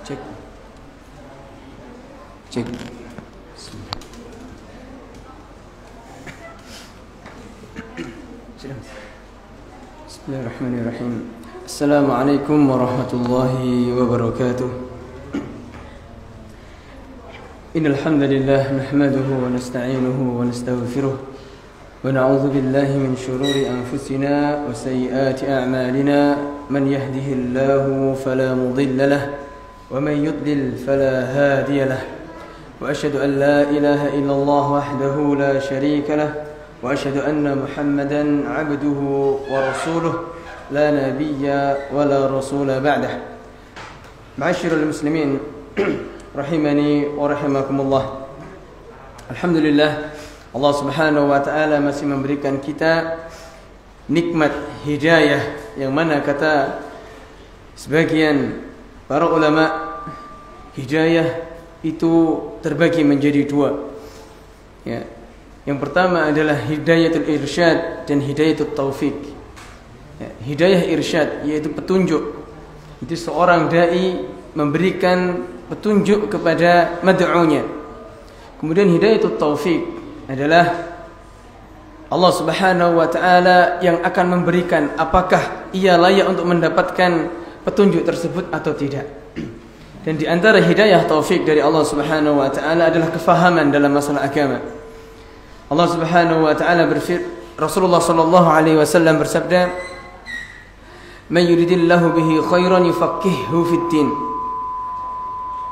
Cek. Cek. Bismillahirrahmanirrahim. Assalamualaikum warahmatullahi wabarakatuh. Innal hamdalillah nahmaduhu wa nasta'inuhu wa nastaghfiruh wa na'udzu billahi min shururi anfusina wa sayyiati a'malina. Man yahdihillahu fala mudilla lahu ومن يضلل فلا هادي له وأشهد أن لا إله إلا الله وحده لا شريك له وأشهد أن محمدا عبده ورسوله لا نبي ولا رسول بعده. معاشر المسلمين رحمني ورحمكم الله. Alhamdulillah, Allah Subhanahu wa taala masih memberikan kita nikmat hidayah, yang mana kata sebagian para ulama, hidayah itu terbagi menjadi dua. Ya. Yang pertama adalah hidayatul irsyad dan hidayatul taufik. Ya. Hidayah irsyad yaitu petunjuk. Itu seorang dai memberikan petunjuk kepada mad'unya. Kemudian hidayatul taufik adalah Allah Subhanahu wa taala yang akan memberikan apakah ia layak untuk mendapatkan petunjuk tersebut atau tidak. Dan di antara hidayah taufik dari Allah Subhanahu wa taala adalah kefahaman dalam masalah agama. Allah Subhanahu wa taala Rasulullah sallallahu alaihi wasallam bersabda, "Man yuridillahu bihi khairan yufaqqihhu fid din."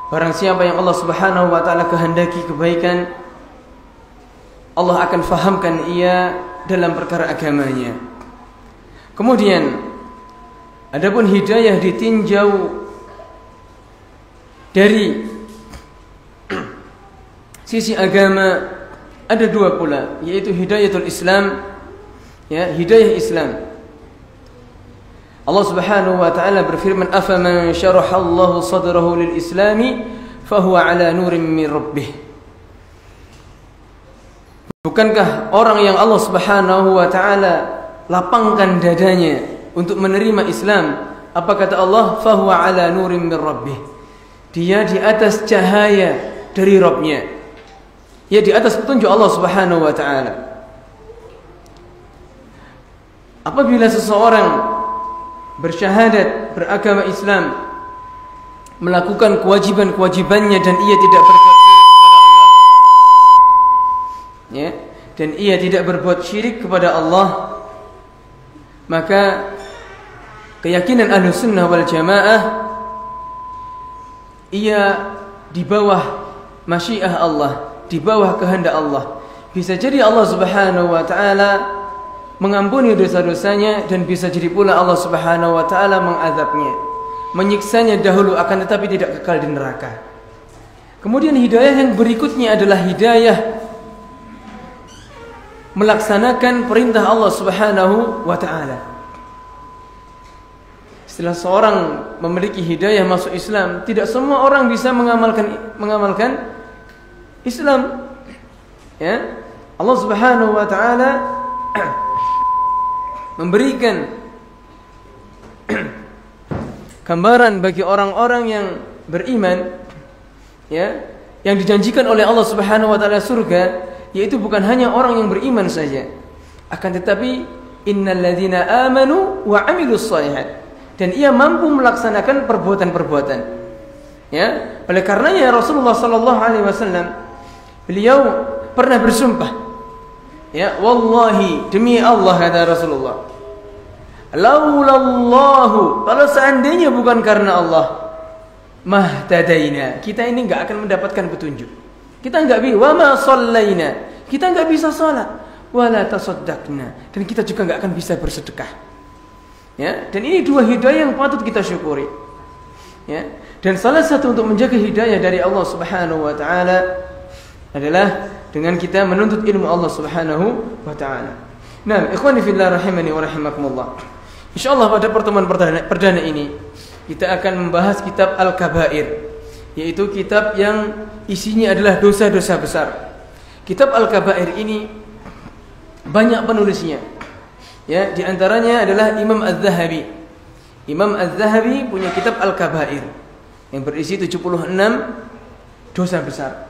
Barang siapa yang Allah Subhanahu wa taala kehendaki kebaikan, Allah akan fahamkan ia dalam perkara agamanya. Kemudian adapun hidayah ditinjau dari sisi agama ada dua pula, yaitu hidayatul Islam, ya, hidayah Islam. Allah Subhanahu wa taala berfirman, "Afaman syaraha Allahu sadrahu lil Islami fahuwa ala nurin min rabbih." Bukankah orang yang Allah Subhanahu wa taala lapangkan dadanya untuk menerima Islam, apa kata Allah? Fahuwa ala nurin min rabbih. Dia di atas cahaya dari Rabbnya. Ya, di atas petunjuk Allah Subhanahu wa taala. Apabila seseorang bersyahadat beragama Islam, melakukan kewajiban-kewajibannya dan ia tidak berbuat syirik kepada Allah, ya, dan ia tidak berbuat syirik kepada Allah, maka keyakinan Ahlussunnah wal Jamaah, ia di bawah masyiah Allah, di bawah kehendak Allah. Bisa jadi Allah Subhanahu wa taala mengampuni dosa-dosanya, dan bisa jadi pula Allah Subhanahu wa taala mengazabnya, menyiksanya dahulu, akan tetapi tidak kekal di neraka. Kemudian hidayah yang berikutnya adalah hidayah melaksanakan perintah Allah Subhanahu wa taala. Setelah seorang memiliki hidayah masuk Islam, tidak semua orang bisa mengamalkan Islam. Ya, Allah Subhanahu wa taala memberikan gambaran bagi orang-orang yang beriman, ya, yang dijanjikan oleh Allah Subhanahu wa taala surga, yaitu bukan hanya orang yang beriman saja, akan tetapi innalladzina amanu wa amilus shalihat, dan ia mampu melaksanakan perbuatan-perbuatan. Ya, oleh karenanya Rasulullah sallallahu alaihi wasallam beliau pernah bersumpah, ya, wallahi, demi Allah, kata Rasulullah, laulallahu, kalau seandainya bukan karena Allah, mahtadaina, kita ini enggak akan mendapatkan petunjuk. Kita enggak bisa, wa ma shallaina, kita enggak bisa salat, wala tasaddaqna, dan kita juga enggak akan bisa bersedekah. Ya, dan ini dua hidayah yang patut kita syukuri. Ya, dan salah satu untuk menjaga hidayah dari Allah Subhanahu wa taala adalah dengan kita menuntut ilmu Allah Subhanahu wa taala. Nah, ikhwani fillah rahimani wa rahimakumullah. Insyaallah pada pertemuan perdana ini kita akan membahas kitab Al-Kabair, yaitu kitab yang isinya adalah dosa-dosa besar. Kitab Al-Kabair ini banyak penulisnya. Ya, di antaranya adalah Imam Az-Zahabi. Imam Az-Zahabi punya kitab Al-Kabair. yang berisi 76 dosa besar.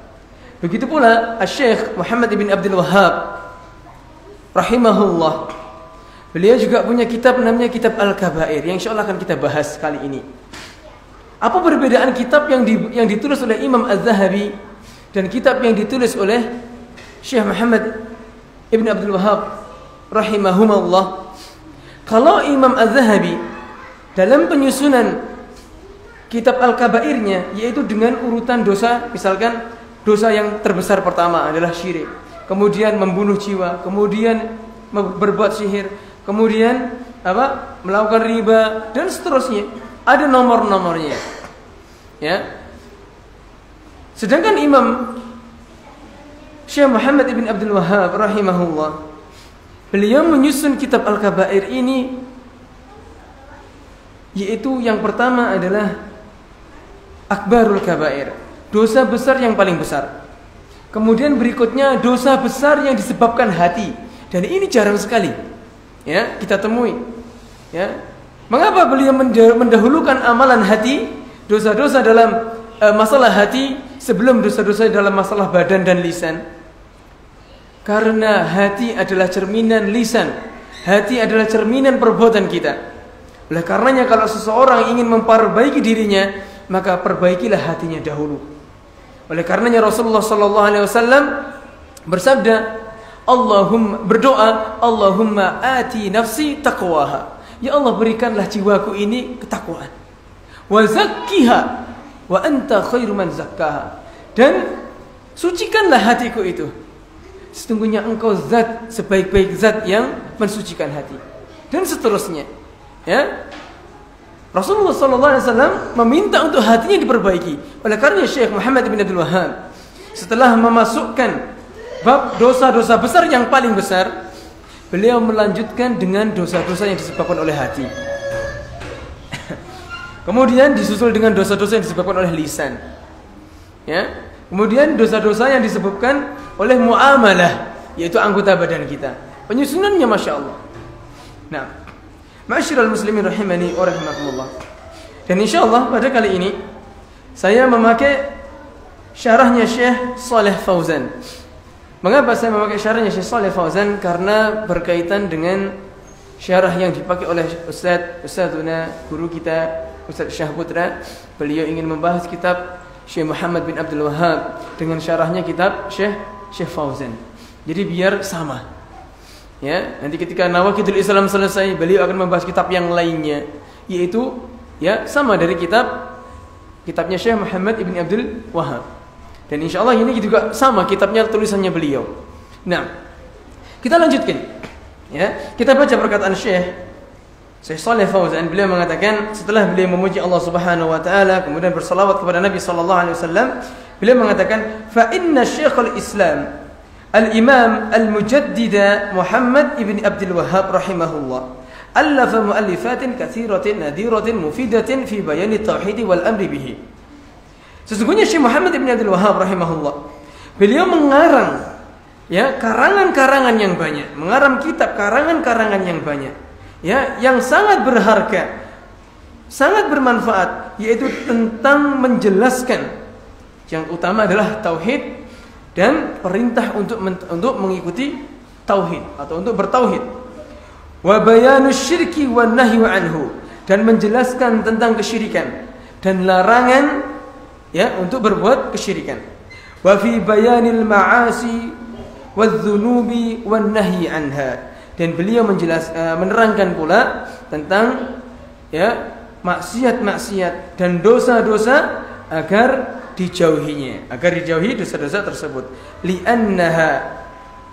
Begitu pula Syekh Muhammad ibn Abdul Wahhab rahimahullah. Beliau juga punya kitab namanya Kitab Al-Kabair yang insyaallah akan kita bahas kali ini. Apa perbedaan kitab yang ditulis oleh Imam Az-Zahabi dan kitab yang ditulis oleh Syekh Muhammad ibn Abdul Wahhab rahimahumullah? Kalau Imam Az-Zahabi dalam penyusunan kitab Al-Kabairnya, yaitu dengan urutan dosa, misalkan dosa yang terbesar pertama adalah syirik, kemudian membunuh jiwa, kemudian berbuat sihir, kemudian melakukan riba dan seterusnya. Ada nomor-nomornya. Ya. Sedangkan Imam Syekh Muhammad ibn Abdul Wahhab rahimahullah, beliau menyusun kitab Al-Kabair ini, yaitu yang pertama adalah Akbarul Kabair, dosa besar yang paling besar. Kemudian berikutnya dosa besar yang disebabkan hati, dan ini jarang sekali ya kita temui. Ya, mengapa beliau mendahulukan amalan hati, dosa-dosa dalam masalah hati sebelum dosa-dosa dalam masalah badan dan lisan? Karena hati adalah cerminan lisan, hati adalah cerminan perbuatan kita. Oleh karenanya kalau seseorang ingin memperbaiki dirinya, maka perbaikilah hatinya dahulu. Oleh karenanya Rasulullah sallallahu alaihi wasallam bersabda, berdoa, Allahumma ati nafsi taqwaha. Ya Allah, berikanlah jiwaku ini ketakwaan. Wa zakkiha wa anta khairu man zakkaha. Dan sucikanlah hatiku itu. Sesungguhnya engkau zat sebaik-baik zat yang mensucikan hati. Dan seterusnya. Ya. Rasulullah SAW meminta untuk hatinya diperbaiki. Oleh karena Syekh Muhammad bin Abdul Wahhab setelah memasukkan bab dosa-dosa besar yang paling besar, beliau melanjutkan dengan dosa-dosa yang disebabkan oleh hati. Kemudian disusul dengan dosa-dosa yang disebabkan oleh lisan. Ya. Kemudian dosa-dosa yang disebabkan oleh muamalah, yaitu anggota badan kita. Penyusunannya Masya Allah. Nah, Ma'asyiral muslimin rahimani wa rahimakumullah. Dan insyaallah pada kali ini saya memakai syarahnya Syekh Shalih Fauzan. Mengapa saya memakai syarahnya Syekh Shalih Fauzan? Karena berkaitan dengan syarah yang dipakai oleh Ustadzuna guru kita Ustadz Syah Putra. Beliau ingin membahas kitab Syekh Muhammad bin Abdul Wahhab dengan syarahnya kitab Syekh Fauzan. Jadi biar sama. Ya, nanti ketika Nawaqidul Islam selesai, beliau akan membahas kitab yang lainnya, yaitu ya sama dari kitabnya Syekh Muhammad ibn Abdul Wahhab. Dan insyaallah ini juga sama kitabnya, tulisannya beliau. Nah, kita lanjutkan. Ya, kita baca perkataan Syekh Shalih Fauzan. Beliau mengatakan setelah beliau memuji Allah Subhanahu wa taala, kemudian bersalawat kepada Nabi sallallahu alaihi wasallam, beliau mengatakan fa inna Syekhul Islam Al-Imam Al-Mujaddid Muhammad ibn Abdul Wahhab rahimahullah allafa mu'allifatin katsiratin nadiratin mufidatin fi bayani tauhid wal amri bihi. Sesungguhnya Syekh Muhammad ibn Abdul Wahhab rahimahullah, beliau mengarang ya karangan-karangan yang banyak, mengarang kitab karangan-karangan yang banyak ya, yang sangat berharga, sangat bermanfaat, yaitu tentang menjelaskan yang utama adalah tauhid dan perintah untuk mengikuti tauhid atau untuk bertauhid. Wa bayanus syirki wan nahyu anhu, dan menjelaskan tentang kesyirikan dan larangan ya untuk berbuat kesyirikan. Wa fi bayanil ma'asi wadz-dzunubi wan nahyi anha, dan beliau menerangkan pula tentang ya maksiat-maksiat dan dosa-dosa agar dijauhinya, agar dijauhi dosa-dosa tersebut. Li'annaha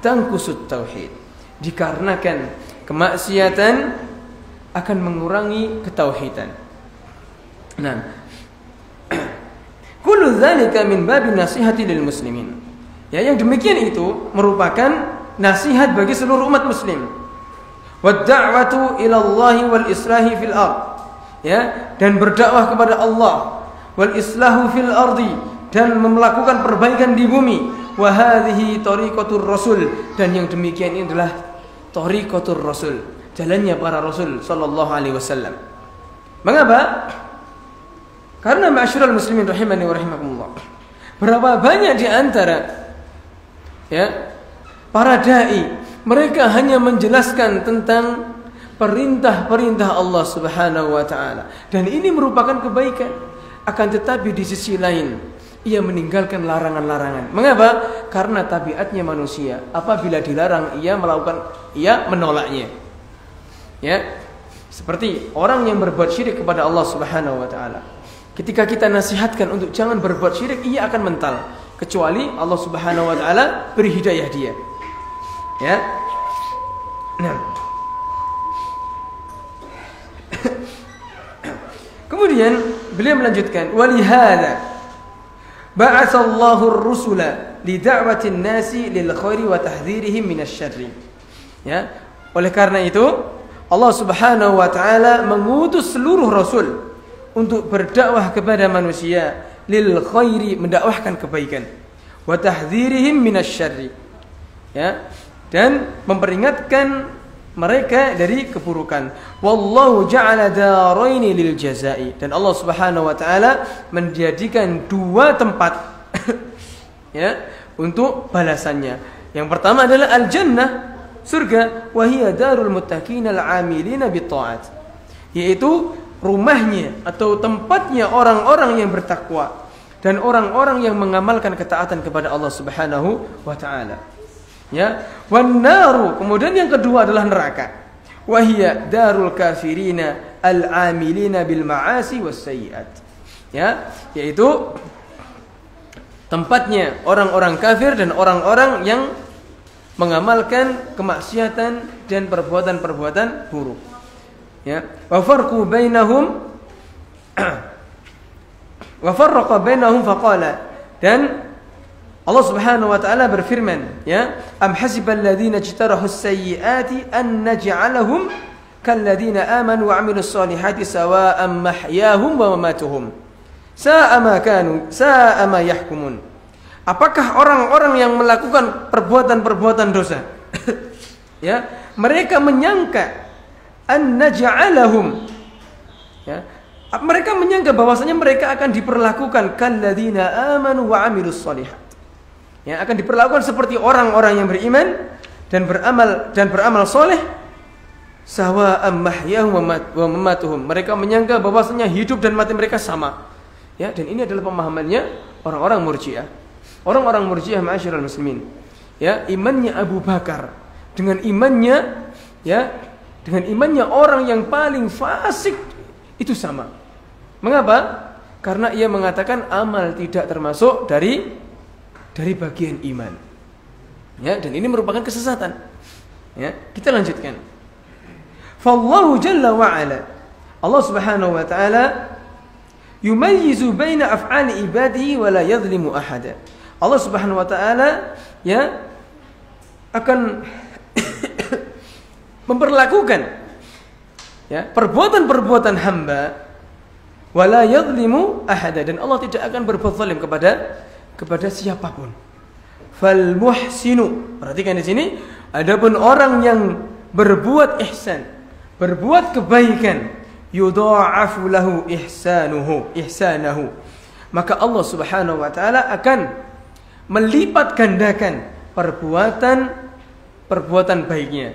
tanqusut tauhid, dikarenakan kemaksiatan akan mengurangi ketauhidan. Nah, kullu dzalika min babin nasihati lil muslimin. Ya, yang demikian itu merupakan nasihat bagi seluruh umat muslim. Wad da'watu ila Allah wal islahi fil ard. Ya, dan berdakwah kepada Allah, wal islahu fil ardi, dan melakukan perbaikan di bumi. Wa hadhihi tariqatur rasul, dan yang demikian ini adalah tariqatur rasul, jalannya para rasul sallallahu alaihi wasallam. Mengapa? Karena ma'asyiral muslimin rahimani wa rahimakumullah, berapa banyak di antara para dai, mereka hanya menjelaskan tentang perintah-perintah Allah Subhanahu wa taala, dan ini merupakan kebaikan. Akan tetapi di sisi lain ia meninggalkan larangan-larangan. Mengapa? Karena tabiatnya manusia, apabila dilarang ia menolaknya. Seperti orang yang berbuat syirik kepada Allah Subhanahu wa taala. Ketika kita nasihatkan untuk jangan berbuat syirik, ia akan mental, kecuali Allah Subhanahu wa taala beri hidayah dia. Nah. Kemudian beliau melanjutkan, walihada ba'atsallahu ar-rusula li da'watin nasi lil khairi wa tahdhirihim minasyarri. Oleh karena itu Allah Subhanahu wa taala mengutus seluruh rasul untuk berdakwah kepada manusia, lil khairi, mendakwahkan kebaikan, wa tahdhirihim minasyarri, dan memperingatkan mereka dari keburukan. Wallahu ja'ala daraini lil jazai, dan Allah Subhanahu wa taala menjadikan dua tempat untuk balasannya. Yang pertama adalah al-jannah, surga, wa hiya darul muttaqin al-amilina bit ta'at, yaitu rumahnya atau tempatnya orang-orang yang bertakwa dan orang-orang yang mengamalkan ketaatan kepada Allah Subhanahu wa taala. Wan naru, kemudian yang kedua adalah neraka. Wa hiya darul kafirina al-amilina bil ma'asi was sayyi'at. Yaitu tempatnya orang-orang kafir dan orang-orang yang mengamalkan kemaksiatan dan perbuatan-perbuatan buruk. Wa farqu bainahum wa farraqa bainahum faqala, dan Allah Subhanahu wa taala berfirman, am hasibal ladzina ijtarahus sayyiati an naj'alahum kal ladzina amanu wa 'amilus solihati sawa'an mahyahum wa mamatuhum sa'a ma yahkumun. Apakah orang-orang yang melakukan perbuatan-perbuatan dosa mereka menyangka an naj'alahum, mereka menyangka bahwasanya mereka akan diperlakukan kalladzina amanu wa 'amilus solihat, akan diperlakukan seperti orang-orang yang beriman dan beramal soleh, sawa'an mahyahum wa mamatuhum, mereka menyangka bahwasanya hidup dan mati mereka sama. Dan ini adalah pemahamannya orang-orang Murji'ah. Orang-orang Murji'ah, ma'asyiral muslimin, imannya Abu Bakar dengan imannya orang yang paling fasik itu sama. Mengapa? Karena ia mengatakan amal tidak termasuk dari bagian iman. Dan ini merupakan kesesatan. Kita lanjutkan. Fallahu jalla wa ala, Allah Subhanahu wa taala yumayyizu baina af'ali ibadihi wa la yadhlimu ahada. Allah Subhanahu wa taala akan memperlakukan perbuatan-perbuatan hamba wala yadhlimu ahada, dan Allah tidak akan berbuat zalim kepada siapapun. Fal muhsinu, perhatikan di sini, adapun orang yang berbuat ihsan, berbuat kebaikan, yudha'afu lahu ihsanahu, maka Allah Subhanahu wa taala akan melipat gandakan perbuatan baiknya,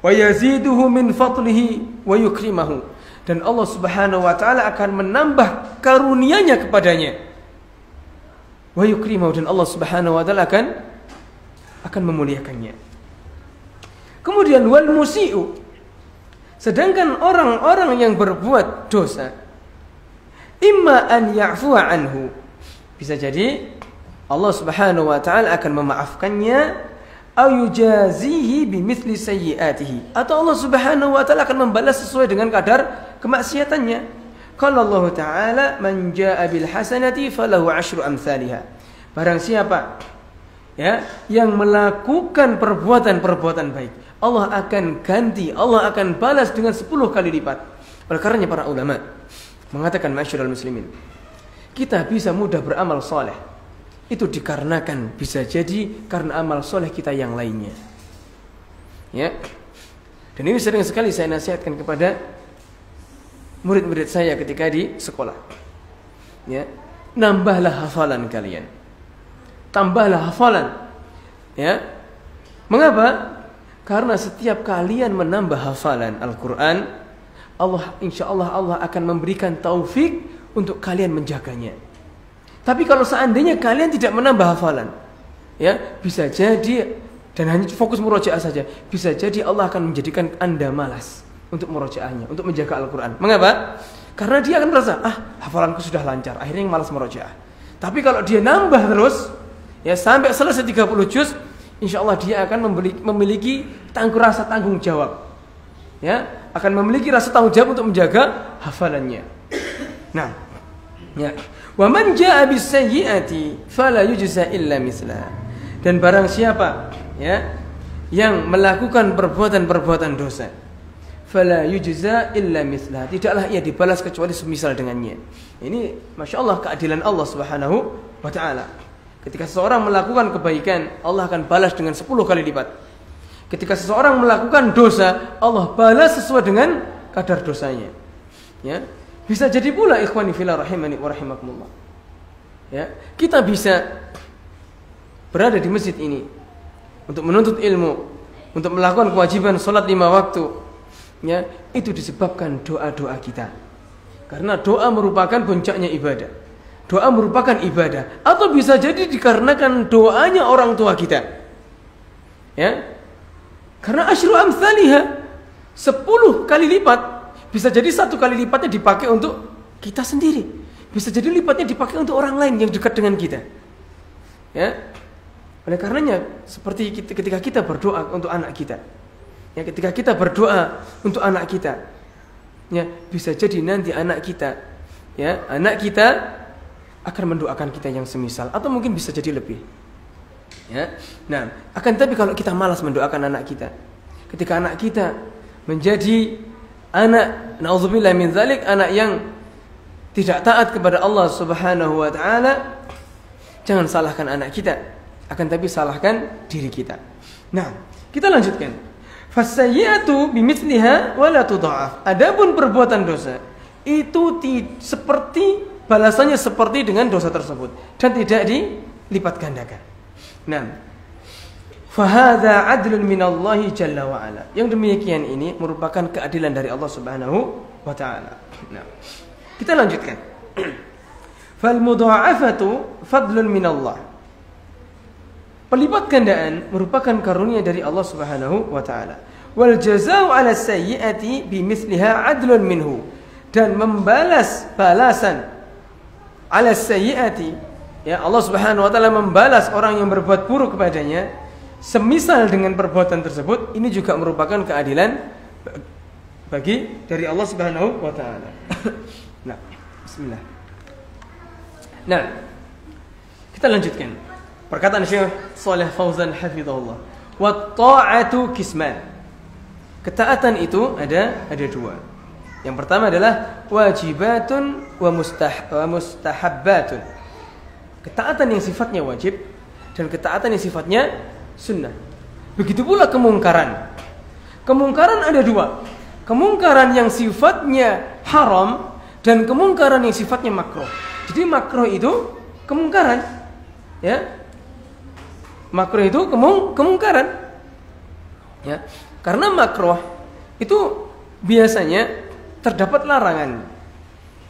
wa yaziduhu min fadlihi wa yukrimahu, dan Allah Subhanahu wa taala akan menambah karunia-Nya kepadanya, wa yukrimahu, dan Allah Subhanahu wa taala akan memuliakannya. Kemudian wal musii'u, sedangkan orang-orang yang berbuat dosa, imma an ya'fuwa anhu, bisa jadi Allah Subhanahu wa taala akan memaafkannya, au yujazihi bimithli sayyi'atihi, atau Allah Subhanahu wa taala akan membalas sesuai dengan kadar kemaksiatannya. Qala Allah taala, man jaa'a bil hasanati falahu 'asyru amsalihha. Barang siapa yang melakukan perbuatan-perbuatan baik, Allah akan ganti, Allah akan balas dengan 10 kali lipat. Oleh karenanya para ulama mengatakan, ma'asyiral muslimin, kita bisa mudah beramal soleh itu dikarenakan, bisa jadi karena amal soleh kita yang lainnya. Dan ini sering sekali saya nasihatkan kepada murid-murid saya ketika di sekolah. ya, nambahlah hafalan kalian. Tambahlah hafalan. Ya. Mengapa? Karena setiap kalian menambah hafalan Al-Qur'an, insyaallah Allah akan memberikan taufik untuk kalian menjaganya. Tapi kalau seandainya kalian tidak menambah hafalan, ya, bisa jadi dan hanya fokus murojaah saja, bisa jadi Allah akan menjadikan Anda malas untuk murojaahnya, untuk menjaga Al-Qur'an. Mengapa? Karena dia akan merasa, hafalanku sudah lancar, akhirnya malas murojaah. Tapi kalau dia nambah terus, ya, sampai selesai 30 juz, insyaallah dia akan memiliki rasa tanggung jawab. Ya, akan memiliki rasa tanggung jawab untuk menjaga hafalannya. Nah, ya. Wa man jaa bis sayyi'ati fala yujza illa mislaha. Dan barang siapa, ya, yang melakukan perbuatan dosa, fala yujza illa mislaha, tidaklah ia dibalas kecuali semisal dengannya. Ini masyaallah keadilan Allah Subhanahu wa taala. Ketika seseorang melakukan kebaikan, Allah akan balas dengan 10 kali lipat. Ketika seseorang melakukan dosa, Allah balas sesuai dengan kadar dosanya. Ya. Bisa jadi pula ikhwani fillah rahimani wa rahimakumullah. Ya, kita bisa berada di masjid ini untuk menuntut ilmu, untuk melakukan kewajiban salat 5 waktu. Ya, itu disebabkan doa-doa kita. Karena doa merupakan puncaknya ibadah. Doa merupakan ibadah, atau bisa jadi dikarenakan doanya orang tua kita. Ya. Karena asyru amsalihah, 10 kali lipat. Bisa jadi 1 kali lipatnya dipakai untuk kita sendiri. Bisa jadi lipatnya dipakai untuk orang lain yang dekat dengan kita. Ya. Oleh karenanya seperti ketika kita berdoa untuk anak kita. Ya, ketika kita berdoa untuk anak kita, ya, bisa jadi nanti anak kita akan mendoakan kita yang semisal, atau mungkin bisa jadi lebih. Ya. Nah, tapi kalau kita malas mendoakan anak kita, ketika anak kita menjadi anak, na'udzubillah min dzalik, anak yang tidak taat kepada Allah Subhanahu wa taala, jangan salahkan anak kita, akan tapi salahkan diri kita. Nah, kita lanjutkan. Fasayyi'atu bimithliha wa la tudha'af. Adapun perbuatan dosa itu seperti balasannya seperti dengan dosa tersebut dan tidak dilipat gandakan. Nah, fahadha adlun minallahi jalla wa ala. Yang demikian ini merupakan keadilan dari Allah Subhanahu wa taala. Nah, kita lanjutkan. Fal mudha'afatu fadlun minallah. Pelipat gandaan merupakan karunia dari Allah Subhanahu wa taala. Wal jazaa'u 'ala sayyi'ati bimithliha adlun minhu. Dan membalas balasan 'ala sayyi'ati, ya, Allah Subhanahu wa taala membalas orang yang berbuat buruk kepadanya semisal dengan perbuatan tersebut, ini juga merupakan keadilan bagi dari Allah Subhanahu wa taala. Nah, bismillah. Nah, kita lanjutkan. Perkataan Syekh Shalih Fauzan hafizahullah. Wa ta'atu kisman. Ketaatan itu ada 2. Yang pertama adalah wajibatun wa mustahabbatun. Ketaatan yang sifatnya wajib dan ketaatan yang sifatnya sunnah. Begitu pula kemungkaran. Kemungkaran ada 2. Kemungkaran yang sifatnya haram dan kemungkaran yang sifatnya makruh. Jadi makruh itu kemungkaran, ya. Makruh itu kemungkaran. Ya. Karena makruh itu biasanya terdapat larangan.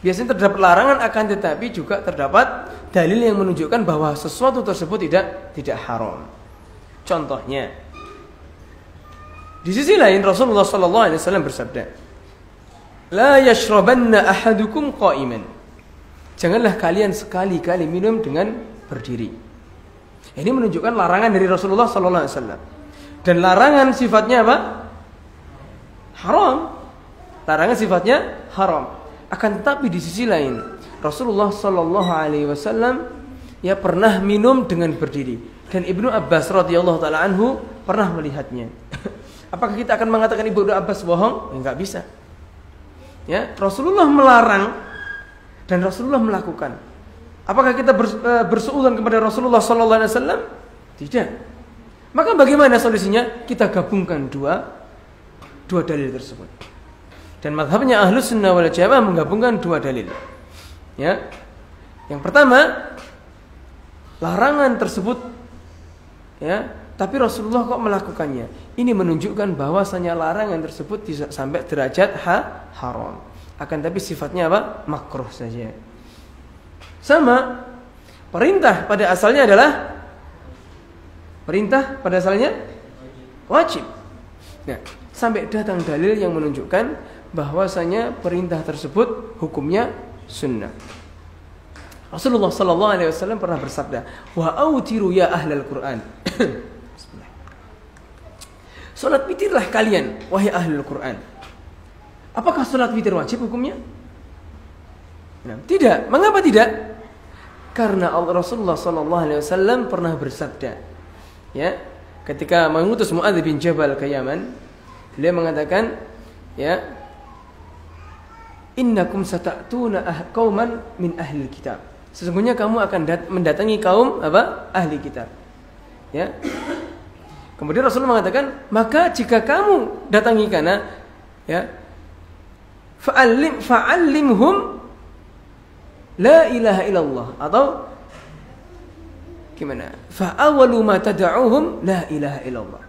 Biasanya terdapat larangan, akan tetapi juga terdapat dalil yang menunjukkan bahwa sesuatu tersebut tidak haram. Contohnya, di sisi lain Rasulullah sallallahu alaihi wasallam bersabda, "La yashrabanna ahadukum qa'iman." Janganlah kalian sekali-kali minum dengan berdiri. Ini menunjukkan larangan dari Rasulullah sallallahu alaihi wasallam. Dan larangan sifatnya apa? Haram. Larangan sifatnya haram. Akan tetapi di sisi lain Rasulullah sallallahu alaihi wasallam ya pernah minum dengan berdiri, dan Ibnu Abbas radhiyallahu taala anhu pernah melihatnya. Apakah kita akan mengatakan Ibnu Abbas bohong? Ya, enggak bisa. Ya, Rasulullah melarang dan Rasulullah melakukan. Apakah kita bersuudzon kepada Rasulullah sallallahu alaihi wasallam? Tidak. Maka bagaimana solusinya? Kita gabungkan dua dalil tersebut. Dan mazhabnya Ahlus Sunnah wal Jamaah menggabungkan 2 dalil. Ya. Yang pertama, larangan tersebut ya, tapi Rasulullah kok melakukannya. Ini menunjukkan bahwasanya larangan tersebut tidak sampai derajat haram. Akan tapi sifatnya apa? Makruh saja. Sama, perintah pada asalnya wajib. Nah, sampai datang dalil yang menunjukkan bahwasanya perintah tersebut hukumnya sunnah. Rasulullah sallallahu alaihi wasallam pernah bersabda, "Wa autiru ya ahlal Qur'an." Bismillah. Salat witirlah kalian wahai ahlul Qur'an. Apakah salat witir wajib hukumnya? Nah, tidak. Mengapa tidak? Karena Rasulullah sallallahu alaihi wasallam pernah bersabda, ya, ketika mengutus Muadz bin Jabal ke Yaman, beliau mengatakan, ya, "Innakum sata'tuna qauman min ahli kitab." Sesungguhnya kamu akan mendatangi kaum ahli kitab. Ya. Kemudian Rasulullah mengatakan, maka jika kamu datangi kana, ya, fa'allimhum la ilaha illallah, atau gimana? Fa'awwalu ma tad'uhum la ilaha illallah.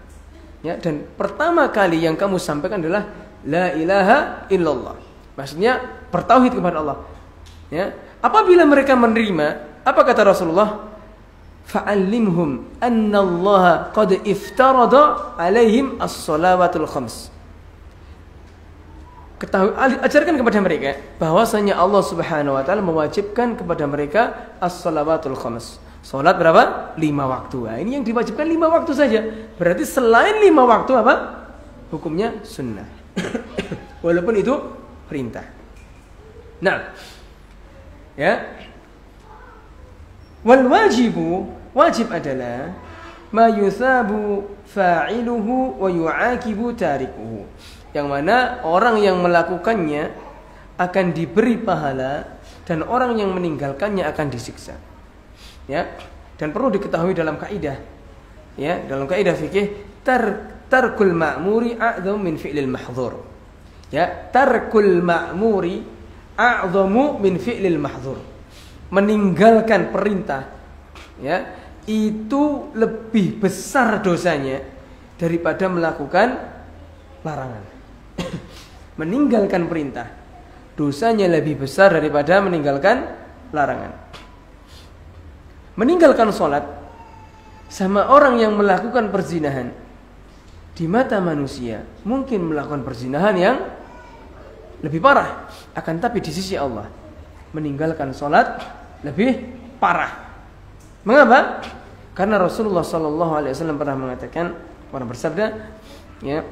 Ya, dan pertama kali yang kamu sampaikan adalah la ilaha illallah. Maksudnya bertauhid kepada Allah. Ya. Apabila mereka menerima, apa kata Rasulullah? Fa'allimhum anna Allah qad iftarada alaihim as-salawatul khams. Ajarkan kepada mereka bahwasanya Allah Subhanahu wa taala mewajibkan kepada mereka as-salawatul khams. Salat berapa? 5 waktu. Nah, ini yang diwajibkan 5 waktu saja. Berarti selain 5 waktu apa? Hukumnya sunnah. Walaupun itu perintah. Nah, ya. Wal wajib adalah ma yusabu fa'iluhu wa yu'aqibu tarikuhu. Yang mana orang yang melakukannya akan diberi pahala dan orang yang meninggalkannya akan disiksa. Ya. Dan perlu diketahui dalam kaidah, ya, dalam kaidah fikih, tarkul ma'muri a'dhamu min fi'lil mahdhur. Ya, tarkul ma'muri a'dhamu min fi'lil mahdhur. Meninggalkan perintah, ya, itu lebih besar dosanya daripada melakukan larangan. Meninggalkan perintah, dosanya lebih besar daripada meninggalkan larangan. Meninggalkan sholat sama orang yang melakukan perzinahan, di mata manusia mungkin melakukan perzinahan yang lebih parah, akan tapi di sisi Allah meninggalkan sholat lebih parah. Mengapa? Karena Rasulullah SAW pernah mengatakan, pernah bersabda, ya,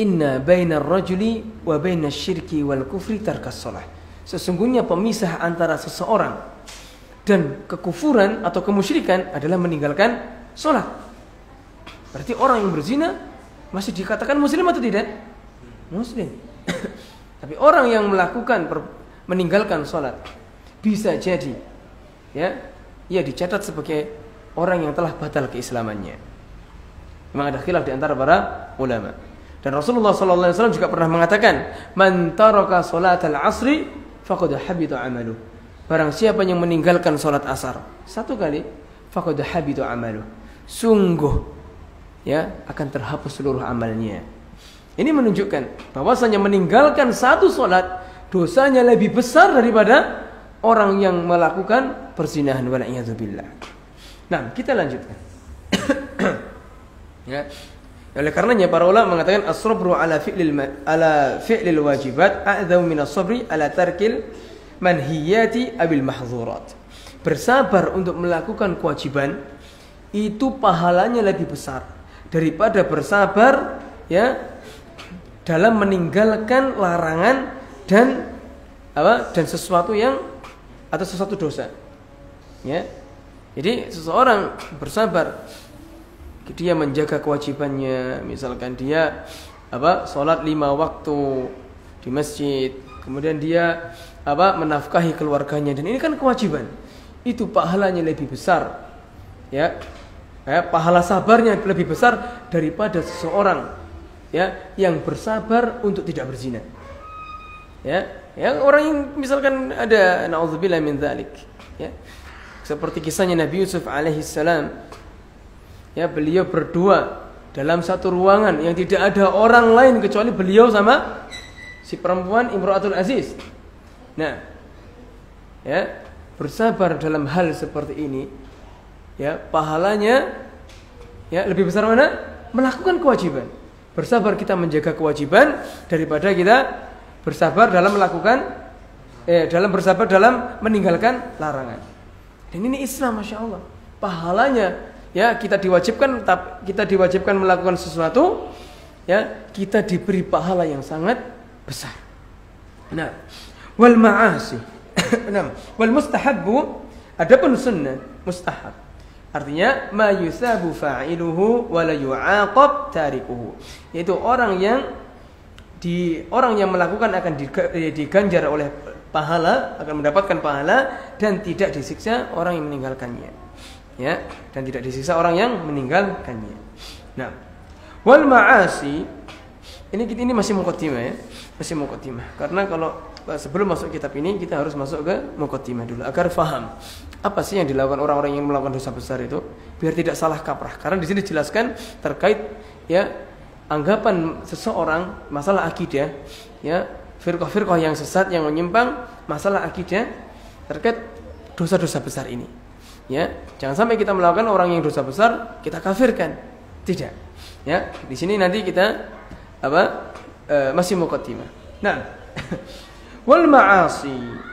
inna bainar rajuli wa bainas syirki wal kufri tarkas shalah. Sesungguhnya pemisah antara seseorang dan kekufuran atau kemusyrikan adalah meninggalkan sholat. Berarti orang yang berzina masih dikatakan muslim atau tidak? Muslim. Tapi orang yang meninggalkan sholat bisa jadi, ya, ia dicatat sebagai orang yang telah batal keislamannya. Memang ada khilaf di antara para ulama. Dan Rasulullah SAW juga pernah mengatakan, man taraka sholatal asri faqad habita amaluh. Barang siapa yang meninggalkan sholat asar 1 kali, faqad habita amaluh, sungguh, ya, akan terhapus seluruh amalnya. Ini menunjukkan bahwasanya meninggalkan 1 sholat dosanya lebih besar daripada orang yang melakukan perzinahan, wala'iyadzubillah. Nah, kita lanjutkan. Ya. Oleh karenanya para ulama mengatakan as-sabru ala fi'lil wajibat a'dhamu min as-sabri ala tarkil manhiyati abil mahdzurat. Bersabar untuk melakukan kewajiban itu pahalanya lebih besar daripada bersabar, ya, dalam meninggalkan larangan dan sesuatu yang atau sesuatu dosa. Ya. Jadi seseorang bersabar, dia menjaga kewajibannya, misalkan dia salat 5 waktu di masjid, kemudian dia menafkahi keluarganya, dan ini kan kewajiban. Itu pahalanya lebih besar, ya. Pahala sabarnya lebih besar daripada seseorang, ya, yang bersabar untuk tidak berzina. Ya, orang yang misalkan ada naudzubillah min dzalik, ya. Seperti kisahnya Nabi Yusuf alaihi salam. Ya, beliau berdua dalam satu ruangan yang tidak ada orang lain kecuali beliau sama si perempuan Imra'atul Aziz. Nah, ya, bersabar dalam hal seperti ini, ya, pahalanya ya lebih besar mana? Melakukan kewajiban. Bersabar kita menjaga kewajiban daripada kita bersabar dalam melakukan bersabar dalam meninggalkan larangan. Dan ini Islam, Masya Allah. Pahalanya, ya, kita diwajibkan melakukan sesuatu, ya, kita diberi pahala yang sangat besar. Nah, wal ma'asi. Nah, wal mustahabbu, adapun sunnah mustahab. Artinya ma yusabu fa'iluhu wa la yu'aqab tarikuhu. Yaitu orang yang melakukan akan diganjar oleh pahala, akan mendapatkan pahala dan tidak disiksa orang yang meninggalkannya. Ya, dan tidak disiksa orang yang meninggalkannya. Nah, wal ma'asi ini masih muqaddimah, ya. Masih muqaddimah. Karena kalau sebelum masuk kitab ini kita harus masuk ke muqaddimah dulu agar faham apa sih yang dilakukan orang-orang yang melakukan dosa besar itu, biar tidak salah kaprah. Karena di sini dijelaskan terkait, ya, anggapan seseorang masalah akidah, ya, firqah-firqah yang sesat yang menyimpang masalah akidah terkait dosa-dosa besar ini. Ya, jangan sampai kita melakukan orang yang dosa besar kita kafirkan. Tidak. Ya, di sini nanti kita masih muqaddimah. Nah, wal ma'asi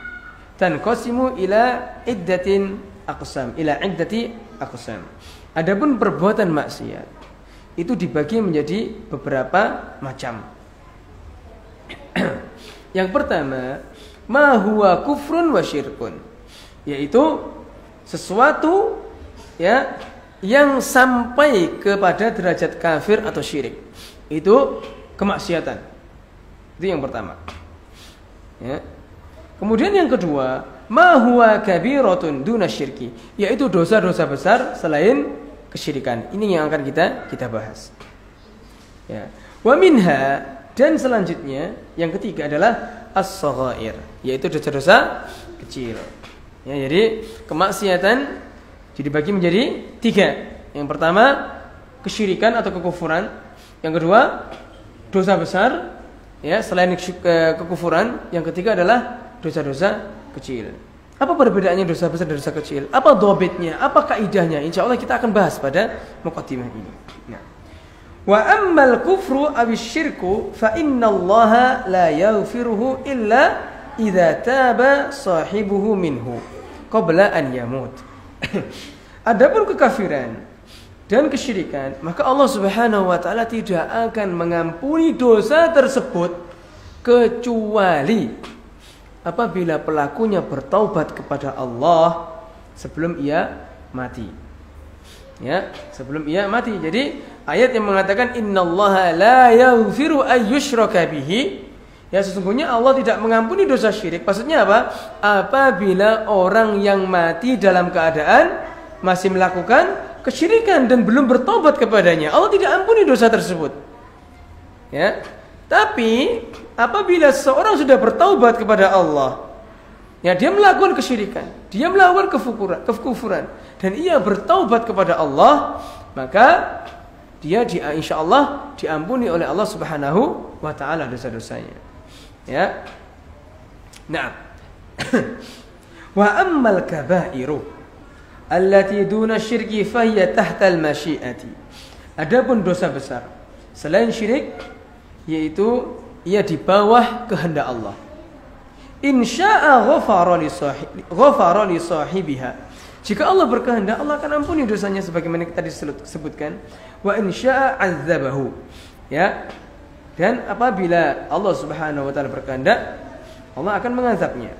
tanqasimu ila iddati aqsam. Adapun perbuatan maksiat itu dibagi menjadi beberapa macam. Yang pertama, ma huwa kufrun wa syirkun, yaitu sesuatu, ya, yang sampai kepada derajat kafir atau syirik. Itu kemaksiatan. Itu yang pertama. Ya. Kemudian yang kedua, ma huwa kabiratun duna syirki, yaitu dosa-dosa besar selain kesyirikan. Ini yang akan kita bahas. Ya. Wa minha, dan selanjutnya yang ketiga adalah as-saghair, yaitu dosa-dosa kecil. Ya, jadi kemaksiatan dibagi menjadi 3. Yang pertama kesyirikan atau kekufuran. Yang kedua dosa besar, ya, selain kekufuran. Yang ketiga adalah dosa-dosa kecil. Apa perbedaannya dosa besar dan dosa kecil? Apa dhabitnya? Apa kaidahnya? Insyaallah kita akan bahas pada muqaddimah ini. Nah, wa ammal kufru awisyirku fa innallaha la yaghfiruhu illa idza taba sahibuhu minhu qabla an yamut. Adapun kekafiran dan kesyirikan, maka Allah Subhanahu wa taala tidak akan mengampuni dosa tersebut kecuali apabila pelakunya bertaubat kepada Allah sebelum ia mati. Ya, sebelum ia mati. Jadi ayat yang mengatakan innallaha la yaghfiru ayyushraka bihi, ya, sesungguhnya Allah tidak mengampuni dosa syirik. Maksudnya apa? Apabila orang yang mati dalam keadaan masih melakukan kesyirikan dan belum bertobat kepadanya, Allah tidak ampuni dosa tersebut. Ya. Tapi apabila seorang sudah bertaubat kepada Allah, ya, dia melakukan kesyirikan, dia melakukan kekufuran, dan ia bertaubat kepada Allah, maka dia insyaallah diampuni oleh Allah Subhanahu wa taala dosa-dosanya. Ya. Nah. Wa ammal kabairu allati duna syirki fahiya tahta al-masyiati. Adapun dosa besar selain syirik, yaitu ia di bawah kehendak Allah. Insya'a ghafara li sahibiha. Jika Allah berkehendak, Allah akan ampuni dosanya sebagaimana kita disebutkan. Wa insya'a 'adzabahu. Ya. Dan apabila Allah Subhanahu wa taala berkehendak, Allah akan mengazabnya.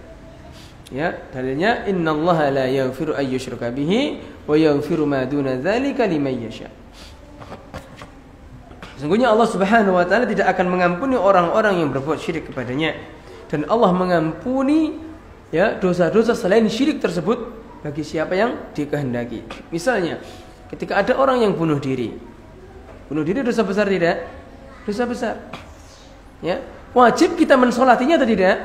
Ya, dalilnya innallaha la yaghfiru ayyushraka bihi wa yaghfiru ma duna dzalika liman yasha. Sesungguhnya Allah Subhanahu wa taala tidak akan mengampuni orang-orang yang berbuat syirik kepadanya, dan Allah mengampuni, ya, dosa-dosa selain syirik tersebut bagi siapa yang dikehendaki. Misalnya, ketika ada orang yang bunuh diri. Bunuh diri dosa besar tidak? Dosa besar. Ya. wajib kita mensolatinya atau tidak?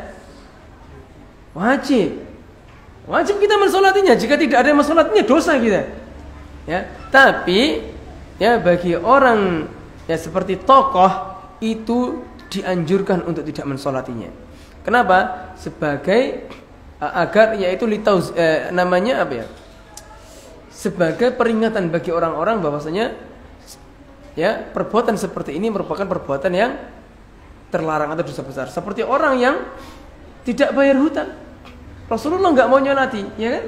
Wajib kita mensolatinya. Jika tidak ada yang mensolatinya, dosa kita. Ya, tapi ya bagi orang ya seperti tokoh itu dianjurkan untuk tidak mensolatinya. Kenapa? Sebagai agar yaitu namanya apa ya? Sebagai peringatan bagi orang-orang bahwasanya ya perbuatan seperti ini merupakan perbuatan yang terlarang atau dosa besar. Seperti orang yang tidak bayar hutang. Rasulullah nggak mau nyolati, ya kan?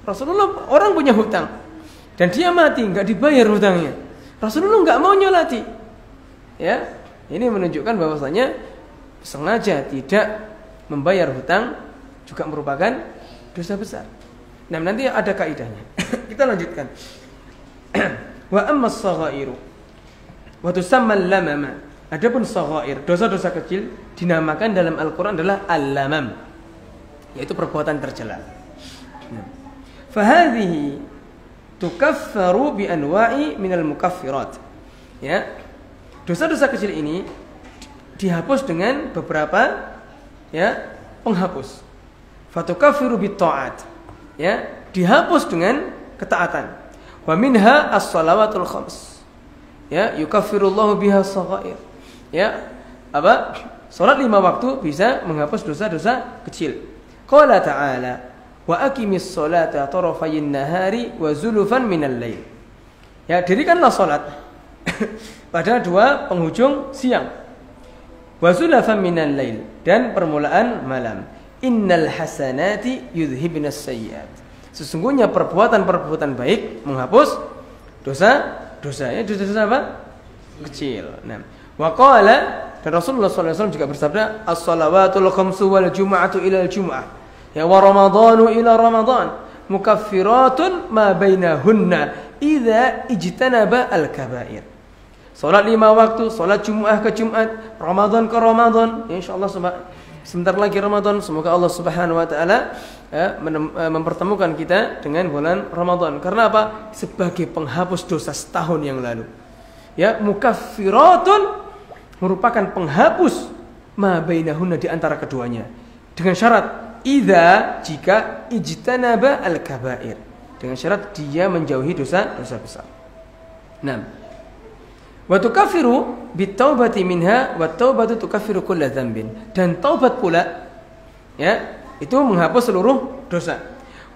Rasulullah orang punya hutang dan dia mati nggak dibayar hutangnya. Rasulullah nggak mau nyolati. Ya, ini menunjukkan bahwasanya sengaja tidak membayar hutang juga merupakan dosa besar. Nah, nanti ada kaidahnya. Kita lanjutkan. Wa ammas saghairu wa tusamma al-lamama. Adapun saghair, dosa-dosa kecil dinamakan dalam Al-Qur'an adalah al-lamam, yaitu perbuatan tercela. Fa hadhihi tukaffaru bi anwa'i minal mukaffirat. Ya. Dosa-dosa kecil ini dihapus dengan beberapa ya penghapus. Fatukaffiru bit ta'at. Ya, dihapus dengan ketaatan. Wa minha as-shalawatul khams. Ya, yukaffirullahu biha saghair. Ya, apa? Salat 5 waktu bisa menghapus dosa-dosa kecil. Qala ta'ala, wa aqimis sholata tarafayin nahari wa zulufan minal lail. Ya, dirikanlah salat pada 2 penghujung siang. Wa zulufan minal lail, dan permulaan malam. Innal hasanati yudhibnas sayyiat. Sesungguhnya perbuatan-perbuatan baik menghapus dosa-dosa. Ya, dosa-dosa apa? Kecil. Nah, wa qala, dan Rasulullah SAW juga bersabda, as-salawatul khamsu wal jumu'atu ila al-jumu'ah. Ya, wa ramadhanu ila ramadan mukaffiratun ma bainahunna idza ijtanaba al-kaba'ir. Salat 5 waktu, salat Jumat ke Jumat, Ramadan ke Ramadan. Ya, insyaallah sebentar lagi Ramadan. Semoga Allah Subhanahu wa taala mempertemukan kita dengan bulan Ramadan. Karena apa? Sebagai penghapus dosa setahun yang lalu. Ya, mukaffiratun merupakan penghapus ma bainahunna, di antara keduanya. Dengan syarat jika ijtanaba al-kaba'ir. Dengan syarat dia menjauhi dosa-dosa besar. 6. Wa tukaffiru bit-taubati minha wa taubatu tukaffiru kulla dzambin. Dan taubat pula ya, itu menghapus seluruh dosa.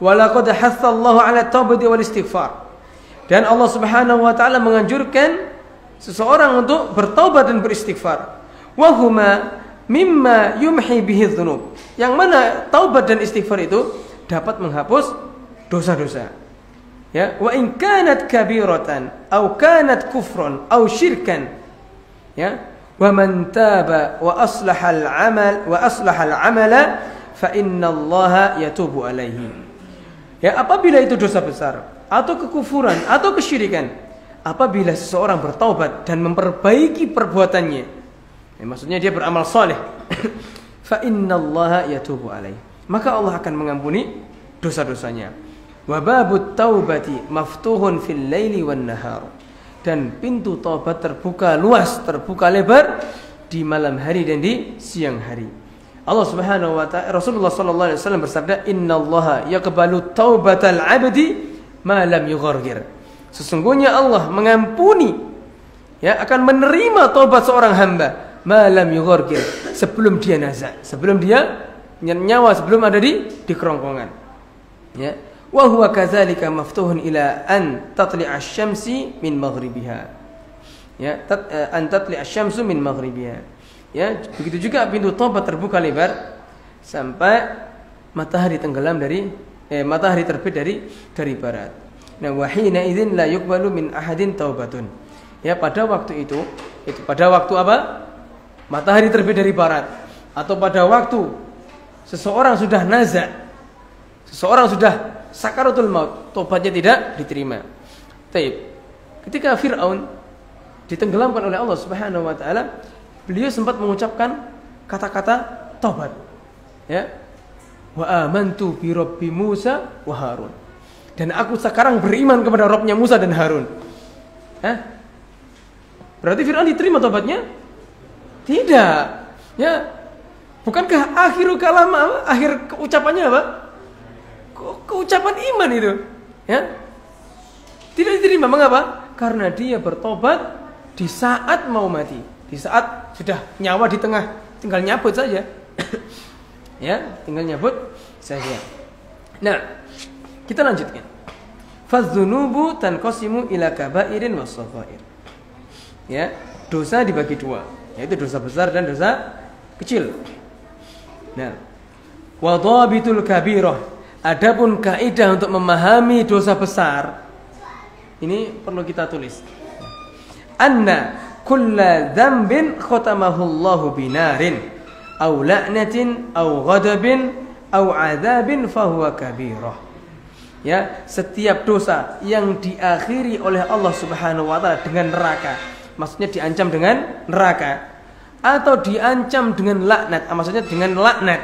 Wa laqad hassallahu 'ala taubati wal istighfar. Dan Allah Subhanahu wa taala menganjurkan seseorang untuk bertaubat dan beristighfar. Wa huma mimma yumhi bihi dzunub. Yang mana taubat dan istighfar itu dapat menghapus dosa-dosa. Ya, wa in kanat kabiratan aw kanat kufran aw syirkan. Ya, wa man taba wa aslaha al-amala fa innallaha yatubu alaihi. Ya, apabila itu dosa besar atau kekufuran atau kesyirikan, apabila seseorang bertaubat dan memperbaiki perbuatannya, ya, maksudnya dia beramal saleh, fa innallaha yatubu alaihi, maka Allah akan mengampuni dosa-dosanya. Wa babut taubati maftuhun fil laili wan nahar. Dan pintu taubat terbuka luas, terbuka lebar di malam hari dan di siang hari. Allah Subhanahu wa taala, Rasulullah sallallahu alaihi wasallam bersabda, "Innallaha yaqbalu taubatal 'abdi ma lam yughargir." Sesungguhnya Allah mengampuni, ya, akan menerima taubat seorang hamba ma lam yughargir, sebelum dia nazak, sebelum dia nyawa, sebelum ada di kerongkongan. Ya. Wa huwa kadzalika maftuhun ila an tatli'a asy-syamsi min maghribiha. Ya, an tatli'a asy-syamsu min maghribiha. Ya, begitu juga pintu taubat terbuka lebar sampai matahari tenggelam matahari terbit dari barat. Nah, wa hina idzin la yuqbalu min ahadin taubatun. Ya, pada waktu itu pada waktu apa? Matahari terbit dari barat, atau pada waktu seseorang sudah nazak, seseorang sudah sakaratul maut, tobatnya tidak diterima. Taib. Ketika Fir'aun ditenggelamkan oleh Allah Subhanahu wa taala, beliau sempat mengucapkan kata-kata taubat. Ya. Wa amantu bi rabbi Musa wa Harun. Dan aku sekarang beriman kepada Rabbnya Musa dan Harun. Berarti Fir'aun diterima taubatnya? Tidak. Ya, bukankah akhiru kalam akhir ucapannya apa? Keucapan iman itu, ya. Tidak diterima, mengapa? Karena dia bertobat di saat mau mati, di saat sudah nyawa di tengah, tinggal nyabut saja. Ya, tinggal nyabut saja. Nah, kita lanjutkan. Fadzunubu tanqasimu ila kabairin was-shaghair. Ya, dosa dibagi dua, yaitu dosa besar dan dosa kecil. Nah, wa dhabitul kabirah. Adapun kaidah untuk memahami dosa besar ini perlu kita tulis. Anna kulla dzambin khatamahu Allahu binarin aw la'natin aw ghadabin aw 'adzabin fahuwa kabirah. Ya, setiap dosa yang diakhiri oleh Allah Subhanahu wa taala dengan neraka, maksudnya diancam dengan neraka atau diancam dengan laknat, maksudnya dengan laknat.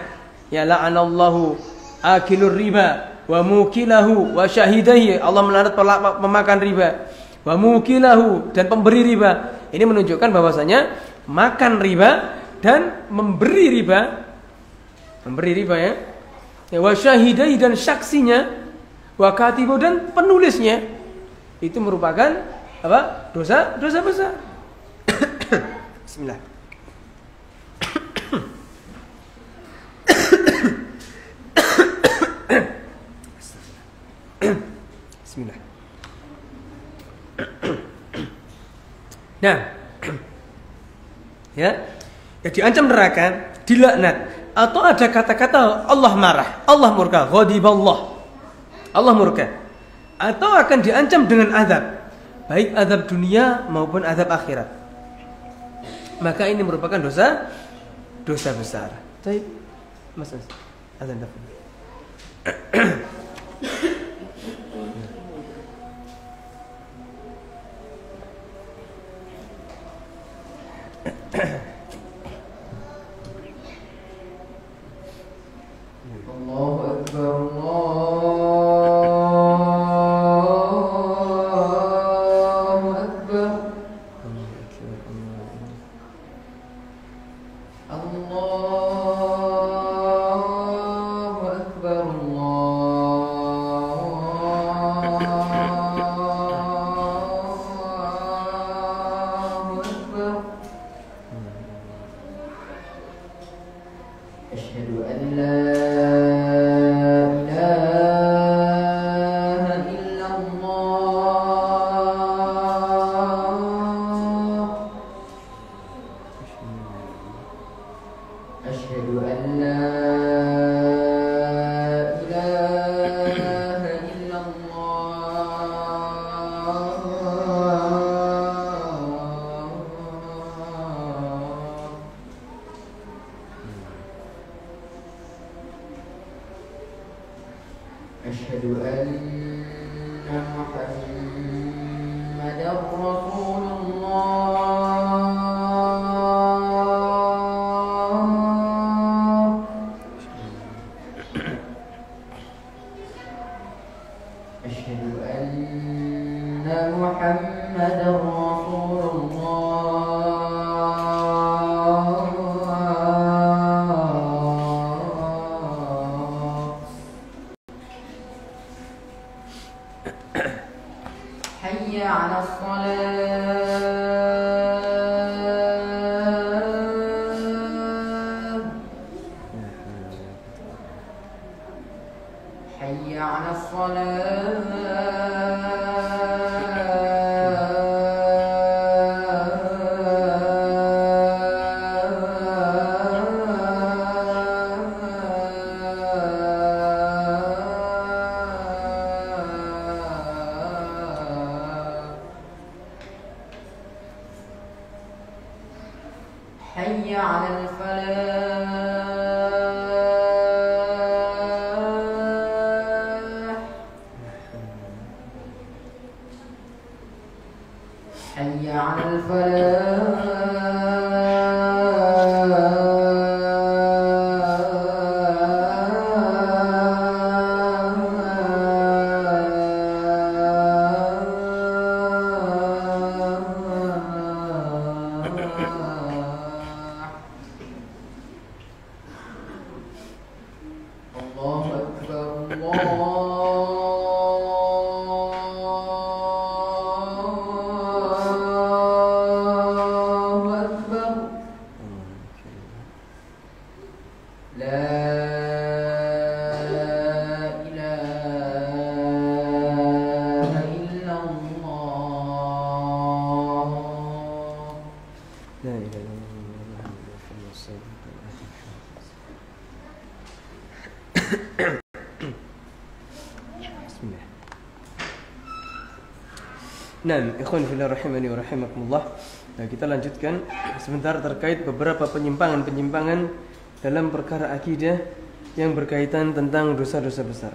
Ya, la'anallahu akilur riba wa mukilahu wa syahidaihi. Allah melaknat pemakan riba, wa mukilahu, dan pemberi riba. Ini menunjukkan bahwasanya makan riba dan memberi riba ya. Ya, wa syahidaihi, dan saksinya, wa katibu, dan penulisnya, itu merupakan apa? Dosa besar. Bismillah. Bismillah. Nah, ya diancam neraka, dilaknat, atau ada kata-kata Allah marah, Allah murka, ghadiballah, Allah murka, atau akan diancam dengan azab, baik azab dunia maupun azab akhirat. Maka ini merupakan dosa besar. Baik, Mas, azan daftar. Allahu Akbar, Allahu Akbar, Allahu Akbar, Allahu Akbar. Asyhadu an la ilaha illallah. Asyhadu an la ilaha illallah. Asyhadu anna Muhammadar Rasulullah. Asyhadu anna Muhammadar Rasulullah. Hayya 'alas shalah. Hayya 'alas حي على الفلاح. حي على الفلاح. أكبر لا إله إلا الله لا إله إلا الله محمد رسول الله. Bismillah. Nah, ikhwan fillah rahimani wa rahimakumullah. Nah, kita lanjutkan sebentar terkait beberapa penyimpangan-penyimpangan dalam perkara akidah yang berkaitan tentang dosa-dosa besar.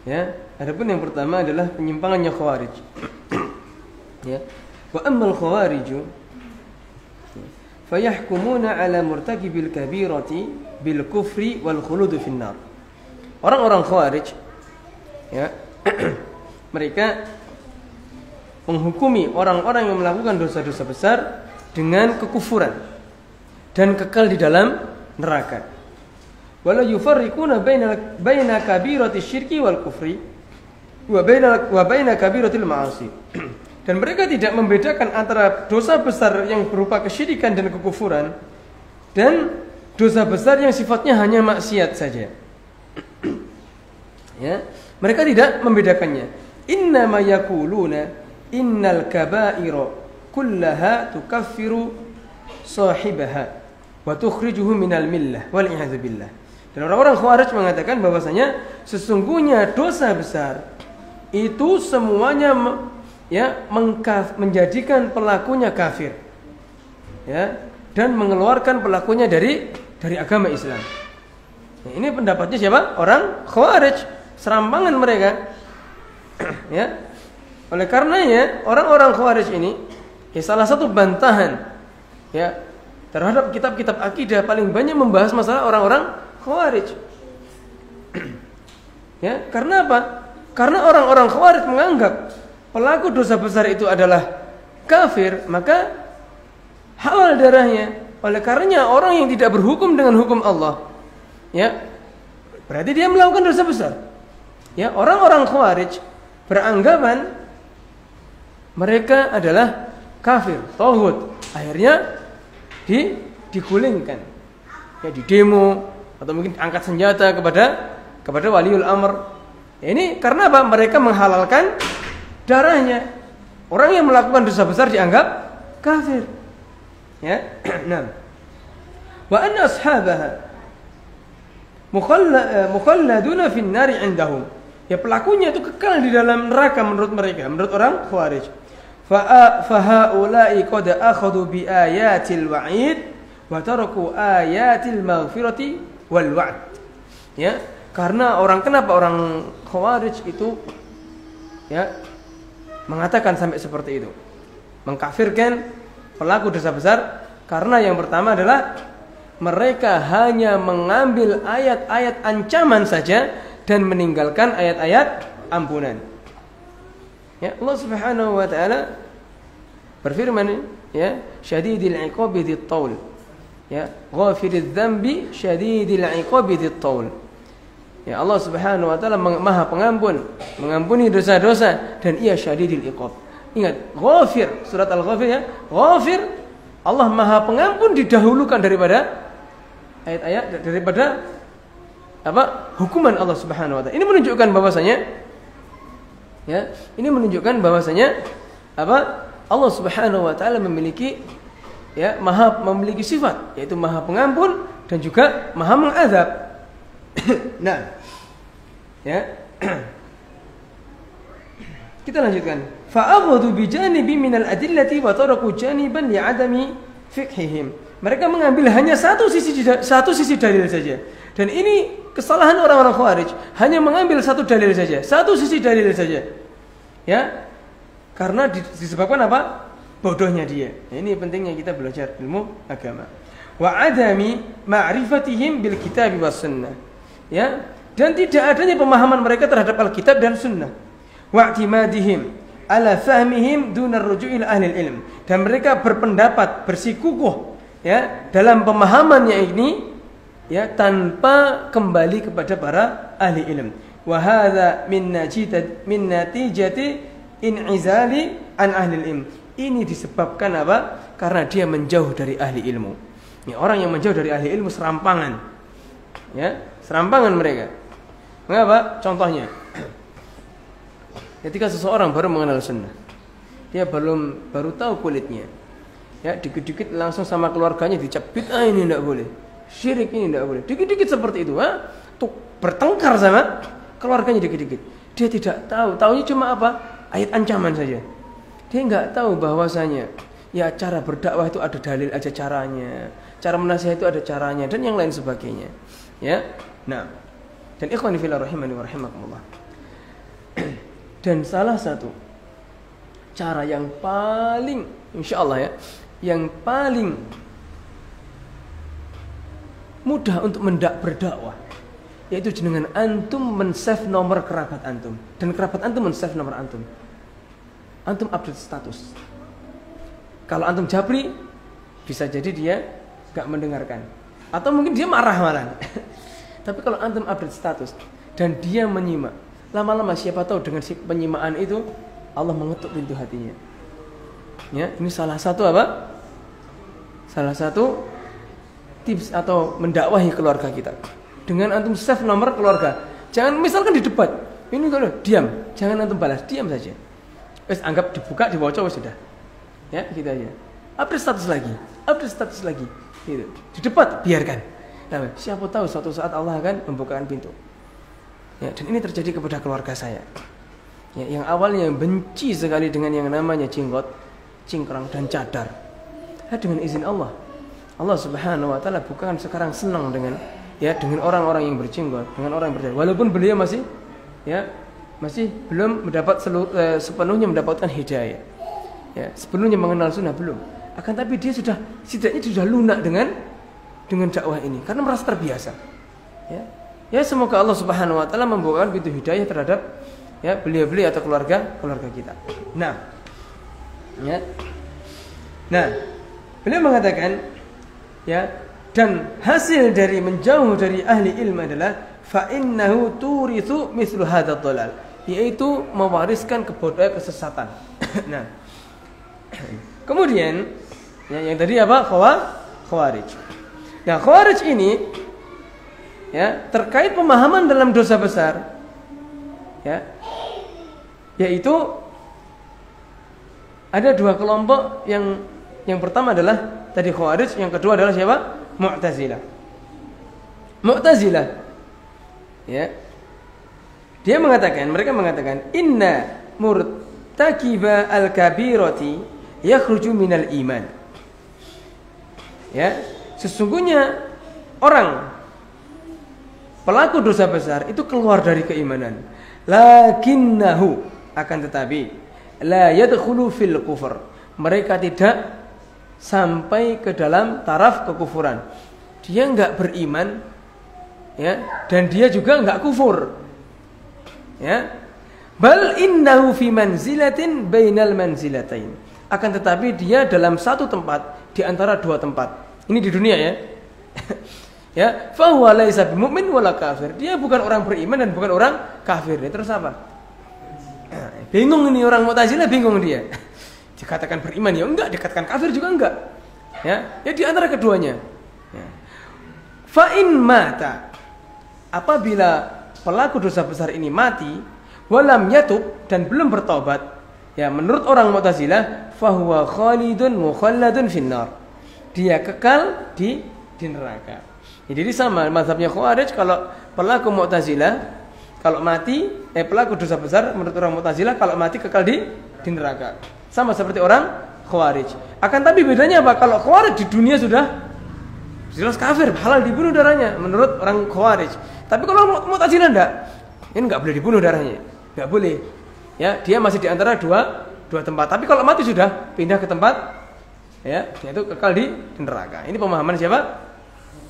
Ya, adapun yang pertama adalah penyimpangannya Khawarij. Ya. Wa ammal khawariju fayahkumuna ala murtakibil kabirati bil kufri wal khulud finnar. Orang-orang Khawarij ya mereka menghukumi orang-orang yang melakukan dosa-dosa besar dengan kekufuran dan kekal di dalam neraka. Wala yufarriquna baina kabirati syirki wal kufri wa baina kabiratil ma'asi. Dan mereka tidak membedakan antara dosa besar yang berupa kesyirikan dan kekufuran dan dosa besar yang sifatnya hanya maksiat saja. Ya, mereka tidak membedakannya. Innama yaquluna innal kaba'ira kullaha tukaffiru sahibaha wa tukhrijuhu minal millah wal i'adzu billah. Dan orang-orang Khawarij mengatakan bahwasanya sesungguhnya dosa besar itu semuanya menjadikan pelakunya kafir. Ya, dan mengeluarkan pelakunya dari agama Islam. Nah, ini pendapatnya siapa? Orang Khawarij, serampangan mereka. Ya. Oleh karenanya orang-orang Khawarij ini salah satu bantahan ya terhadap kitab-kitab akidah paling banyak membahas masalah orang-orang Khawarij. Ya, karena apa? Karena orang-orang Khawarij menganggap pelaku dosa besar itu adalah kafir, maka halal darahnya. Oleh karenanya orang yang tidak berhukum dengan hukum Allah, ya, berarti dia melakukan dosa besar. Ya, orang-orang Khawarij beranggapan mereka adalah kafir, tauhid. Akhirnya digulingkan. Ya, di demo atau mungkin angkat senjata kepada waliul amr. Ya, ini karena apa? Mereka menghalalkan darahnya. Orang yang melakukan dosa besar dianggap kafir. Ya. Nah. Wa anna ashabaha mukhalladuna fin nari 'indahum. Ya, pelakunya itu kekal di dalam neraka menurut mereka, menurut orang Khawarij. Fa haula'i qad akhadhu bi ayatil wa'id wa taraku ayatil maghfirati wal wa'd. Ya, karena kenapa orang Khawarij itu ya mengatakan sampai seperti itu, mengkafirkan pelaku dosa besar, karena yang pertama adalah mereka hanya mengambil ayat-ayat ancaman saja dan meninggalkan ayat-ayat ampunan. Ya, Allah Subhanahu wa taala berfirman, ya, syadidil iqabi dzit taul. Ya, ghafiriz dzambi syadidil iqabi dzit taul. Ya, Allah Subhanahu wa taala Maha Pengampun, mengampuni dosa-dosa, dan Ia syadidil iqab. Ingat, Ghafir, surat Al-Ghafir ya. Ghafir, Allah Maha Pengampun didahulukan daripada ayat-ayat, daripada hukuman Allah Subhanahu wa taala. Ini menunjukkan bahwasanya Allah Subhanahu wa taala memiliki memiliki sifat, yaitu Maha Pengampun dan juga Maha Mengazab. Nah, ya. Kita lanjutkan. Fa'aghadhu bi janibi minal adillati wa taraku janiban li'adami fiqhihim. Mereka mengambil hanya satu sisi dalil saja. Dan ini kesalahan orang-orang Khawarij, hanya mengambil satu dalil saja, satu sisi dalil saja. Ya. Karena disebabkan apa? Bodohnya dia. Nah, ini pentingnya kita belajar ilmu agama. Wa adami ma'rifatihim bil kitab was sunnah. Ya, dan tidak adanya pemahaman mereka terhadap Alkitab dan Sunnah. Wa'timadihim ala fahmihim dunar ruju'il ahli ilm. Dan mereka berpendapat, bersikukuh ya dalam pemahamannya ini ya tanpa kembali kepada para ahli ilm. Wa hadza min natijati in'izali an ahli ilm. Ini disebabkan apa? Karena dia menjauh dari ahli ilmu. Ya, orang yang menjauh dari ahli ilmu serampangan. Ya, serampangan mereka. Mengapa? Contohnya, ketika seseorang baru mengenal sunnah, dia baru tahu kulitnya. Ya, dikit-dikit langsung sama keluarganya dicap bid'ah ini tidak boleh, syirik ini tidak boleh. Dikit-dikit seperti itu, tuh bertengkar sama keluarganya dikit-dikit. Dia tidak tahu, taunya cuma apa? Ayat ancaman saja. Dia nggak tahu bahwasanya ya cara berdakwah itu ada dalil, ada caranya. Cara menasihat itu ada caranya dan yang lain sebagainya. Ya. Nah, dan ikhwani fillah rahimani wa rahimakumullah. Dan salah satu cara yang paling insyaallah ya, yang paling mudah untuk berdakwah yaitu dengan antum men-save nomor kerabat antum dan kerabat antum men-save nomor antum. Antum update status. Kalau antum japri bisa jadi dia gak mendengarkan atau mungkin dia marah malah. Tapi kalau antum update status dan dia menyimak, lama-lama siapa tahu dengan si penyimaan itu Allah mengetuk pintu hatinya. Ya, ini salah satu apa? Salah satu tips atau mendakwahi keluarga kita. Dengan antum save nomor keluarga. Jangan misalkan di debat, ini kalau diam, jangan antum balas, diam saja. Wes anggap dibuka, dibaca wes sudah. Ya, gitu aja. Update status lagi. Gitu. Di debat biarkan. Nah, siapa tahu suatu saat Allah akan membukakan pintu. Ya, dan ini terjadi kepada keluarga saya. Ya, yang awalnya benci sekali dengan yang namanya jenggot, cingkrang dan cadar. Dengan izin Allah, Allah Subhanahu wa taala bukan sekarang senang dengan orang-orang yang berjenggot, dengan orang yang berjenggot. Walaupun beliau masih belum sepenuhnya mendapatkan hidayah. Ya, sepenuhnya mengenal sunnah belum. Akan tapi dia setidaknya sudah lunak dengan dakwah ini karena merasa terbiasa. Ya, semoga Allah Subhanahu wa taala membukakan pintu hidayah terhadap ya beliau-beliau atau keluarga kita. Nah, beliau mengatakan ya, dan hasil dari menjauh dari ahli ilmu adalah fa innahu turithu mithlu hadzal dhalal, yaitu mewariskan kebodohan, kesesatan. Nah, kemudian yang tadi apa? Khawarij. Nah, Khawarij ini ya terkait pemahaman dalam dosa besar, ya, yaitu ada dua kelompok. Yang pertama adalah tadi Khawarij, yang kedua adalah siapa? Mu'tazilah. Ya. Mereka mengatakan inna murtakiba al-kabirati yakhruju minal iman. Ya, sesungguhnya orang pelaku dosa besar itu keluar dari keimanan. Lakinnahu, akan tetapi la yadkhulu fil kufur. Mereka tidak sampai ke dalam taraf kekufuran. Dia enggak beriman, ya, dan dia juga enggak kufur. Ya. Bal innahu fi manzilatin bainal manzilatain. Akan tetapi dia dalam satu tempat di antara dua tempat. Ini di dunia ya. Ya, fa huwa laisa bimumin wala kafir. Dia bukan orang beriman dan bukan orang kafir. Dia terus apa? Bingung ini orang Mu'tazilah, bingung dia. Dikatakan beriman ya enggak, dikatakan kafir juga enggak. Ya di antara keduanya. Ya. Fa in mata, apabila pelaku dosa besar ini mati, walam yatub, dan belum bertobat, ya menurut orang Mu'tazilah, fa huwa khalidun mukhalladun finnar. Dia kekal di neraka. Jadi sama mazhabnya Khawarij, kalau pelaku Mu'tazilah kalau mati, pelaku dosa besar menurut orang Mu'tazilah kalau mati kekal di neraka. Sama seperti orang Khawarij. Akan tapi bedanya apa? Kalau Khawarij di dunia sudah jelas kafir, halal dibunuh darahnya menurut orang Khawarij. Tapi kalau Mu'tazilah enggak. Ini enggak boleh dibunuh darahnya. Enggak boleh. Ya, dia masih di antara dua tempat. Tapi kalau mati sudah pindah ke tempat, ya, dia itu kekal di neraka. Ini pemahaman siapa?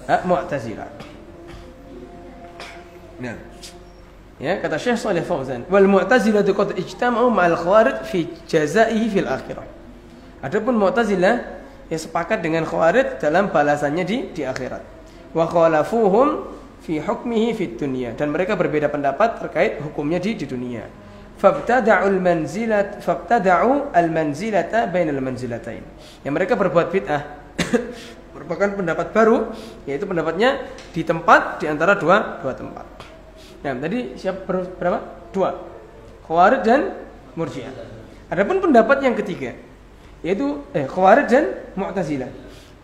Mu'tazilah. Nah, ya, kata Syekh Shalih Fauzan, wal Mu'tazilah qad ijtama'u ma'al Khawarij fi jazaihi fil akhirah. Adapun Mu'tazilah ya sepakat dengan Khawarij dalam balasannya di akhirat. Wa khalafuhum fi hukmihi fid dunya, dan mereka berbeda pendapat terkait hukumnya di dunia. Fabtada'u al-manzilata bainal manzilatain. Yang mereka berbuat bid'ah merupakan pendapat baru, yaitu pendapatnya di tempat di antara dua tempat. Nah, tadi berapa? Dua. Khawarij dan Murji'ah. Adapun pendapat yang ketiga, yaitu Khawarij dan Mu'tazilah.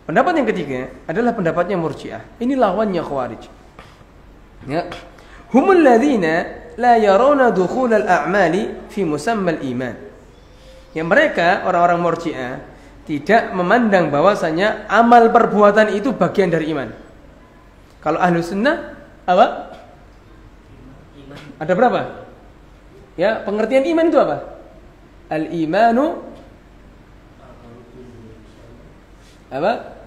Pendapat yang ketiga adalah pendapatnya Murji'ah. Ini lawannya Khawarij. Ya. Humul ladzina la yarawna dukhul al-a'mali fi musamma al-iman. Yang mereka orang-orang Murji'ah tidak memandang bahwasanya amal perbuatan itu bagian dari iman. Kalau Ahlus Sunnah apa? Iman. Ada berapa? Ya, pengertian iman itu apa? Al-imanu apa?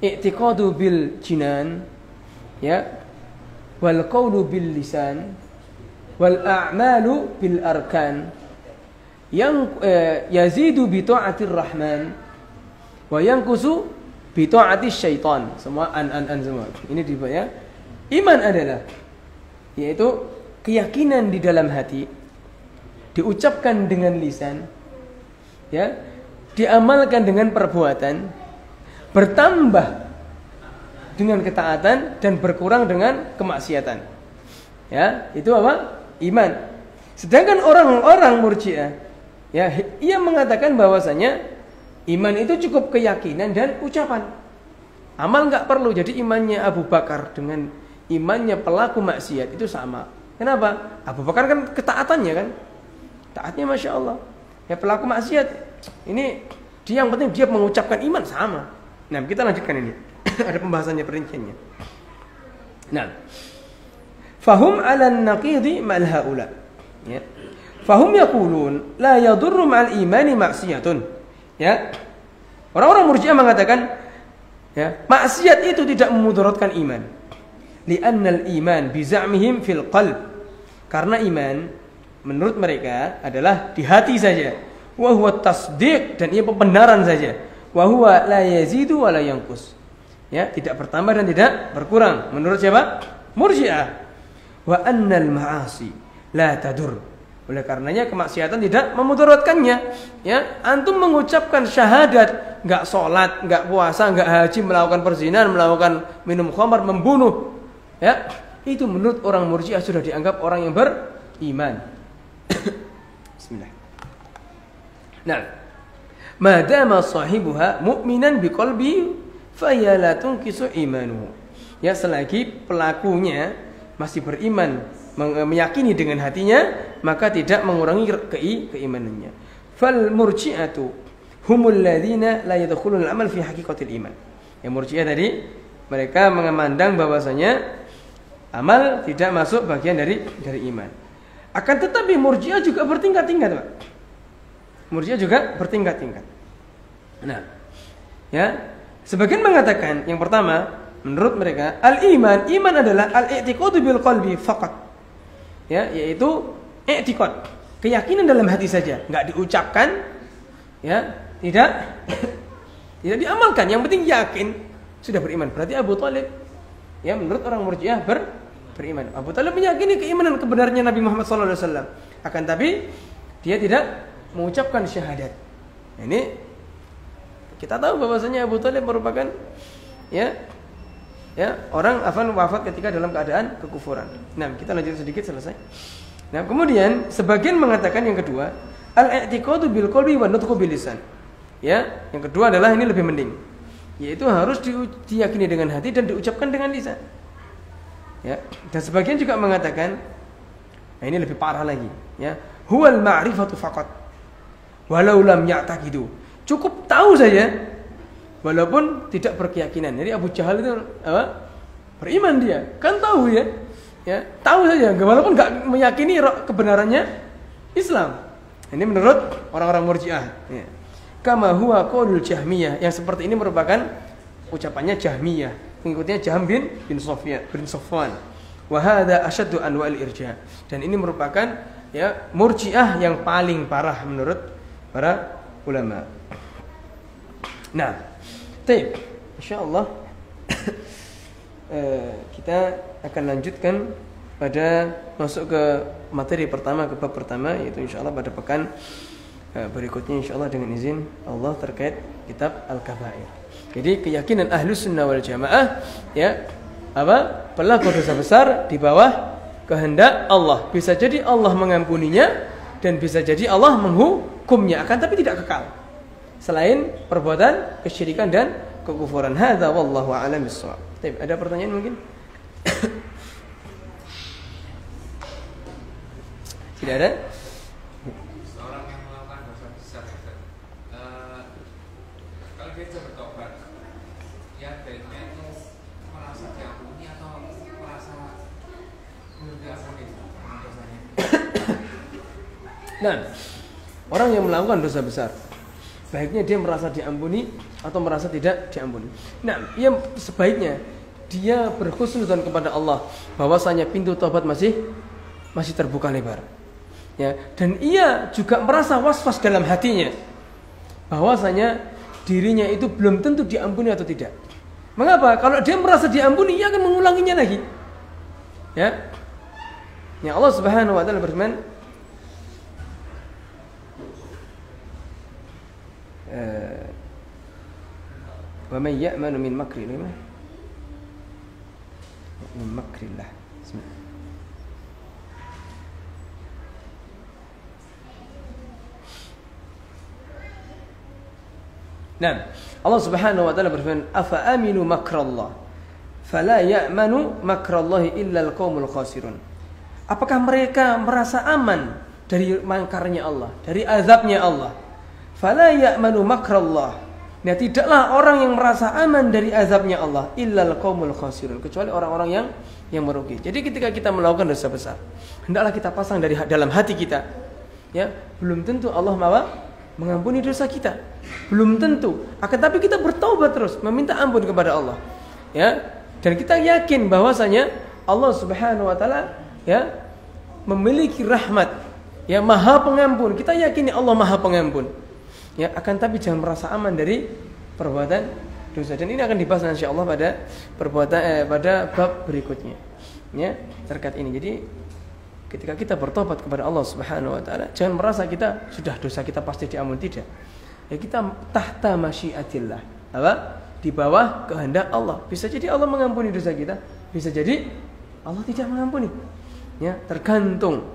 I'tiqadu bil jinan, ya, wal qawlu bil lisan, wal a'malu bil arkan, yang yazidu bi ta'atir rahman wa yanqusu bi ta'atis syaitan. Semua an semua. Ini ya. Iman adalah yaitu keyakinan di dalam hati, diucapkan dengan lisan, ya, diamalkan dengan perbuatan, bertambah dengan ketaatan dan berkurang dengan kemaksiatan. Ya, itu apa? Iman. Sedangkan orang-orang Murji'ah, ya, ia mengatakan bahwasanya iman itu cukup keyakinan dan ucapan. Amal enggak perlu. Jadi imannya Abu Bakar dengan imannya pelaku maksiat itu sama. Kenapa? Abu Bakar kan ketaatannya kan, taatnya Masya Allah. Ya, pelaku maksiat ini dia yang penting dia mengucapkan iman sama. Nah, kita lanjutkan ini. Ada pembahasannya, perinciannya. Nah, fahum 'ala an-naqidi ma'al haula. Ya. Fahum yaqulun la yadurru ma'al imani maksiyatun. Ya. Orang-orang Murji'ah mengatakan, ya, maksiat itu tidak memudaratkan iman. Li'anna al-iman bi za'mihim fil qalb. Karena iman menurut mereka adalah di hati saja. Wa huwa tasdiq, dan ia pembenaran saja. Wa huwa la yazidu wa la yanqus. Ya, tidak bertambah dan tidak berkurang. Menurut siapa? Murji'ah. Wa annal ma'asi la tadur. Oleh karenanya kemaksiatan tidak memudaratkannya. Ya, antum mengucapkan syahadat, enggak salat, enggak puasa, enggak haji, melakukan perzinahan, melakukan minum khamar, membunuh, ya, itu menurut orang Murji'ah sudah dianggap orang yang beriman. Bismillah. Nah, madama sahibuha mu'minan biqalbi faya la tunqisu imanuhu. Ya, selagi pelakunya masih beriman, meyakini dengan hatinya, maka tidak mengurangi keimanannya. Fal murji'atu humul ladzina la yadkhulul amal fi haqiqatil iman. Yang Murji'ah tadi mereka memandang bahwasanya amal tidak masuk bagian dari iman. Akan tetapi Murji'ah juga bertingkat-tingkat, Pak. Murji'ah juga bertingkat-tingkat. Nah, ya, sebagian mengatakan yang pertama, menurut mereka al-iman, iman adalah al-i'tiqadu bil qalbi faqat. Ya, yaitu i'tiqad, keyakinan dalam hati saja, enggak diucapkan, ya, tidak diamalkan, yang penting yakin sudah beriman. Berarti Abu Thalib, ya, menurut orang Murji'ah beriman. Abu Thalib meyakini keimanan kebenarannya Nabi Muhammad SAW. Akan tapi dia tidak mengucapkan syahadat. Ini kita tahu bahwasanya Abu Thalib merupakan ya orang wafat ketika dalam keadaan kekufuran. Nah, kita lanjut sedikit selesai. Nah, kemudian sebagian mengatakan yang kedua, al-i'tiqadu bil qalbi wa nutqu bil lisan. Ya, yang kedua adalah ini lebih mending, yaitu harus diyakini dengan hati dan diucapkan dengan lisan. Ya, dan sebagian juga mengatakan, nah ini lebih parah lagi, ya, huwal ma'rifatu faqat walau lam ya'taqidu. Cukup tahu saja walaupun tidak berkeyakinan. Jadi Abu Jahal itu apa? Beriman dia, kan tahu ya. Ya, tahu saja walaupun enggak meyakini kebenarannya Islam. Ini menurut orang-orang Murji'ah, ya. Kama huwa qaulul Jahmiyah, yang seperti ini merupakan ucapannya Jahmiyah, pengikutnya Jahm bin Safwan. Wa hadza asyaddu anwa'il irja'. Dan ini merupakan ya Murji'ah yang paling parah menurut para ulama. Nah, baik, insyaallah kita akan lanjutkan pada masuk ke materi pertama, ke bab pertama, yaitu insyaallah pada pekan berikutnya insyaallah dengan izin Allah terkait kitab Al-Kabair. Jadi keyakinan Ahlus Sunnah wal Jamaah ya, pelaku dosa besar di bawah kehendak Allah. Bisa jadi Allah mengampuninya dan bisa jadi Allah menghukumnya, akan tapi tidak kekal. Selain perbuatan kesyirikan dan kekufuran. Hadza wallahu a'lam bissawab. Ada pertanyaan mungkin? Tidak ada? Seorang yang melakukan dosa besar, kalau dia sudah bertobat, ya baiknya itu merasa diampuni atau merasa belum diampuni dosanya? Nah, orang yang melakukan dosa besar, baiknya dia merasa diampuni atau merasa tidak diampuni. Nah, sebaiknya dia berkhusnudzon kepada Allah bahwasanya pintu taubat masih terbuka lebar. Ya, dan ia juga merasa was-was dalam hatinya bahwasanya dirinya itu belum tentu diampuni atau tidak. Mengapa? Kalau dia merasa diampuni, ia akan mengulanginya lagi. Ya. Ya, Allah Subhanahu wa taala berfirman, wa may ya'manu min makrillah min makrillah. Bismillah. Nah, Allah Subhanahu wa taala berfirman, "Afa aminu makrallah fala ya'manu makrallahi illa al-qaumul khasirun." Apakah mereka merasa aman dari makarnya Allah, dari azabnya Allah? Fala ya'manu makrallah. Nah, tidaklah orang yang merasa aman dari azabnya Allah illal qaumul khasirun, kecuali orang-orang yang merugi. Jadi ketika kita melakukan dosa besar, hendaklah kita pasang dari dalam hati kita, ya, belum tentu Allah mengampuni dosa kita. Belum tentu. Akan tapi kita bertaubat terus, meminta ampun kepada Allah. Ya, dan kita yakin bahwasanya Allah Subhanahu wa taala ya memiliki rahmat, ya Maha Pengampun. Kita yakini Allah Maha Pengampun. Ya, akan tapi jangan merasa aman dari perbuatan dosa. Dan ini akan dibahas insyaallah pada bab berikutnya. Ya, terkait ini. Jadi ketika kita bertobat kepada Allah Subhanahu wa taala, jangan merasa kita sudah dosa kita pasti diampuni, tidak. Ya, kita tahta masyiatillah. Di bawah kehendak Allah. Bisa jadi Allah mengampuni dosa kita, bisa jadi Allah tidak mengampuni. Ya, tergantung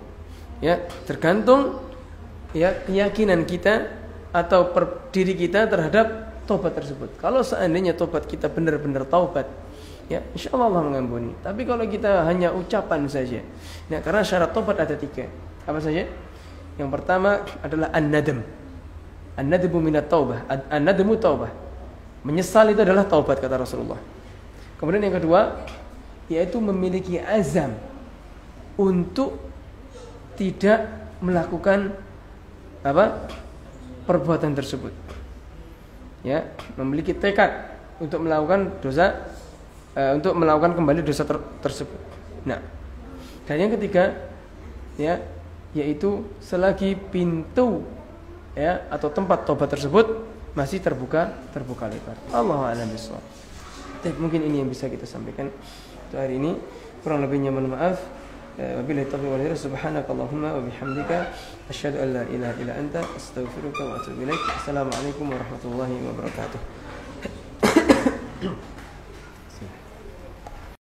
ya keyakinan kita atau diri kita terhadap taubat tersebut. Kalau seandainya taubat kita benar-benar taubat, ya insyaallah Allah mengampuni. Tapi kalau kita hanya ucapan saja, nah karena syarat taubat ada 3. Apa saja? Yang pertama adalah an-nadam. An-nadamu minat taubah. An-nadamu taubah. Menyesal itu adalah taubat kata Rasulullah. Kemudian yang kedua yaitu memiliki azam untuk tidak melakukan perbuatan tersebut. Ya, memiliki tekad untuk melakukan dosa, untuk melakukan kembali dosa tersebut. Nah, dan yang ketiga ya yaitu selagi pintu ya atau tempat tobat tersebut masih terbuka lebar. Allahu a'lam bishawab. Mungkin ini yang bisa kita sampaikan untuk hari ini. Kurang lebihnya mohon maaf. Wabillahi taufiq wal hidayah. Subhanakallahumma wa bihamdika asyhadu an la ilaha illa anta astaghfiruka wa atubu ilaik. Assalamualaikum warahmatullahi wabarakatuh.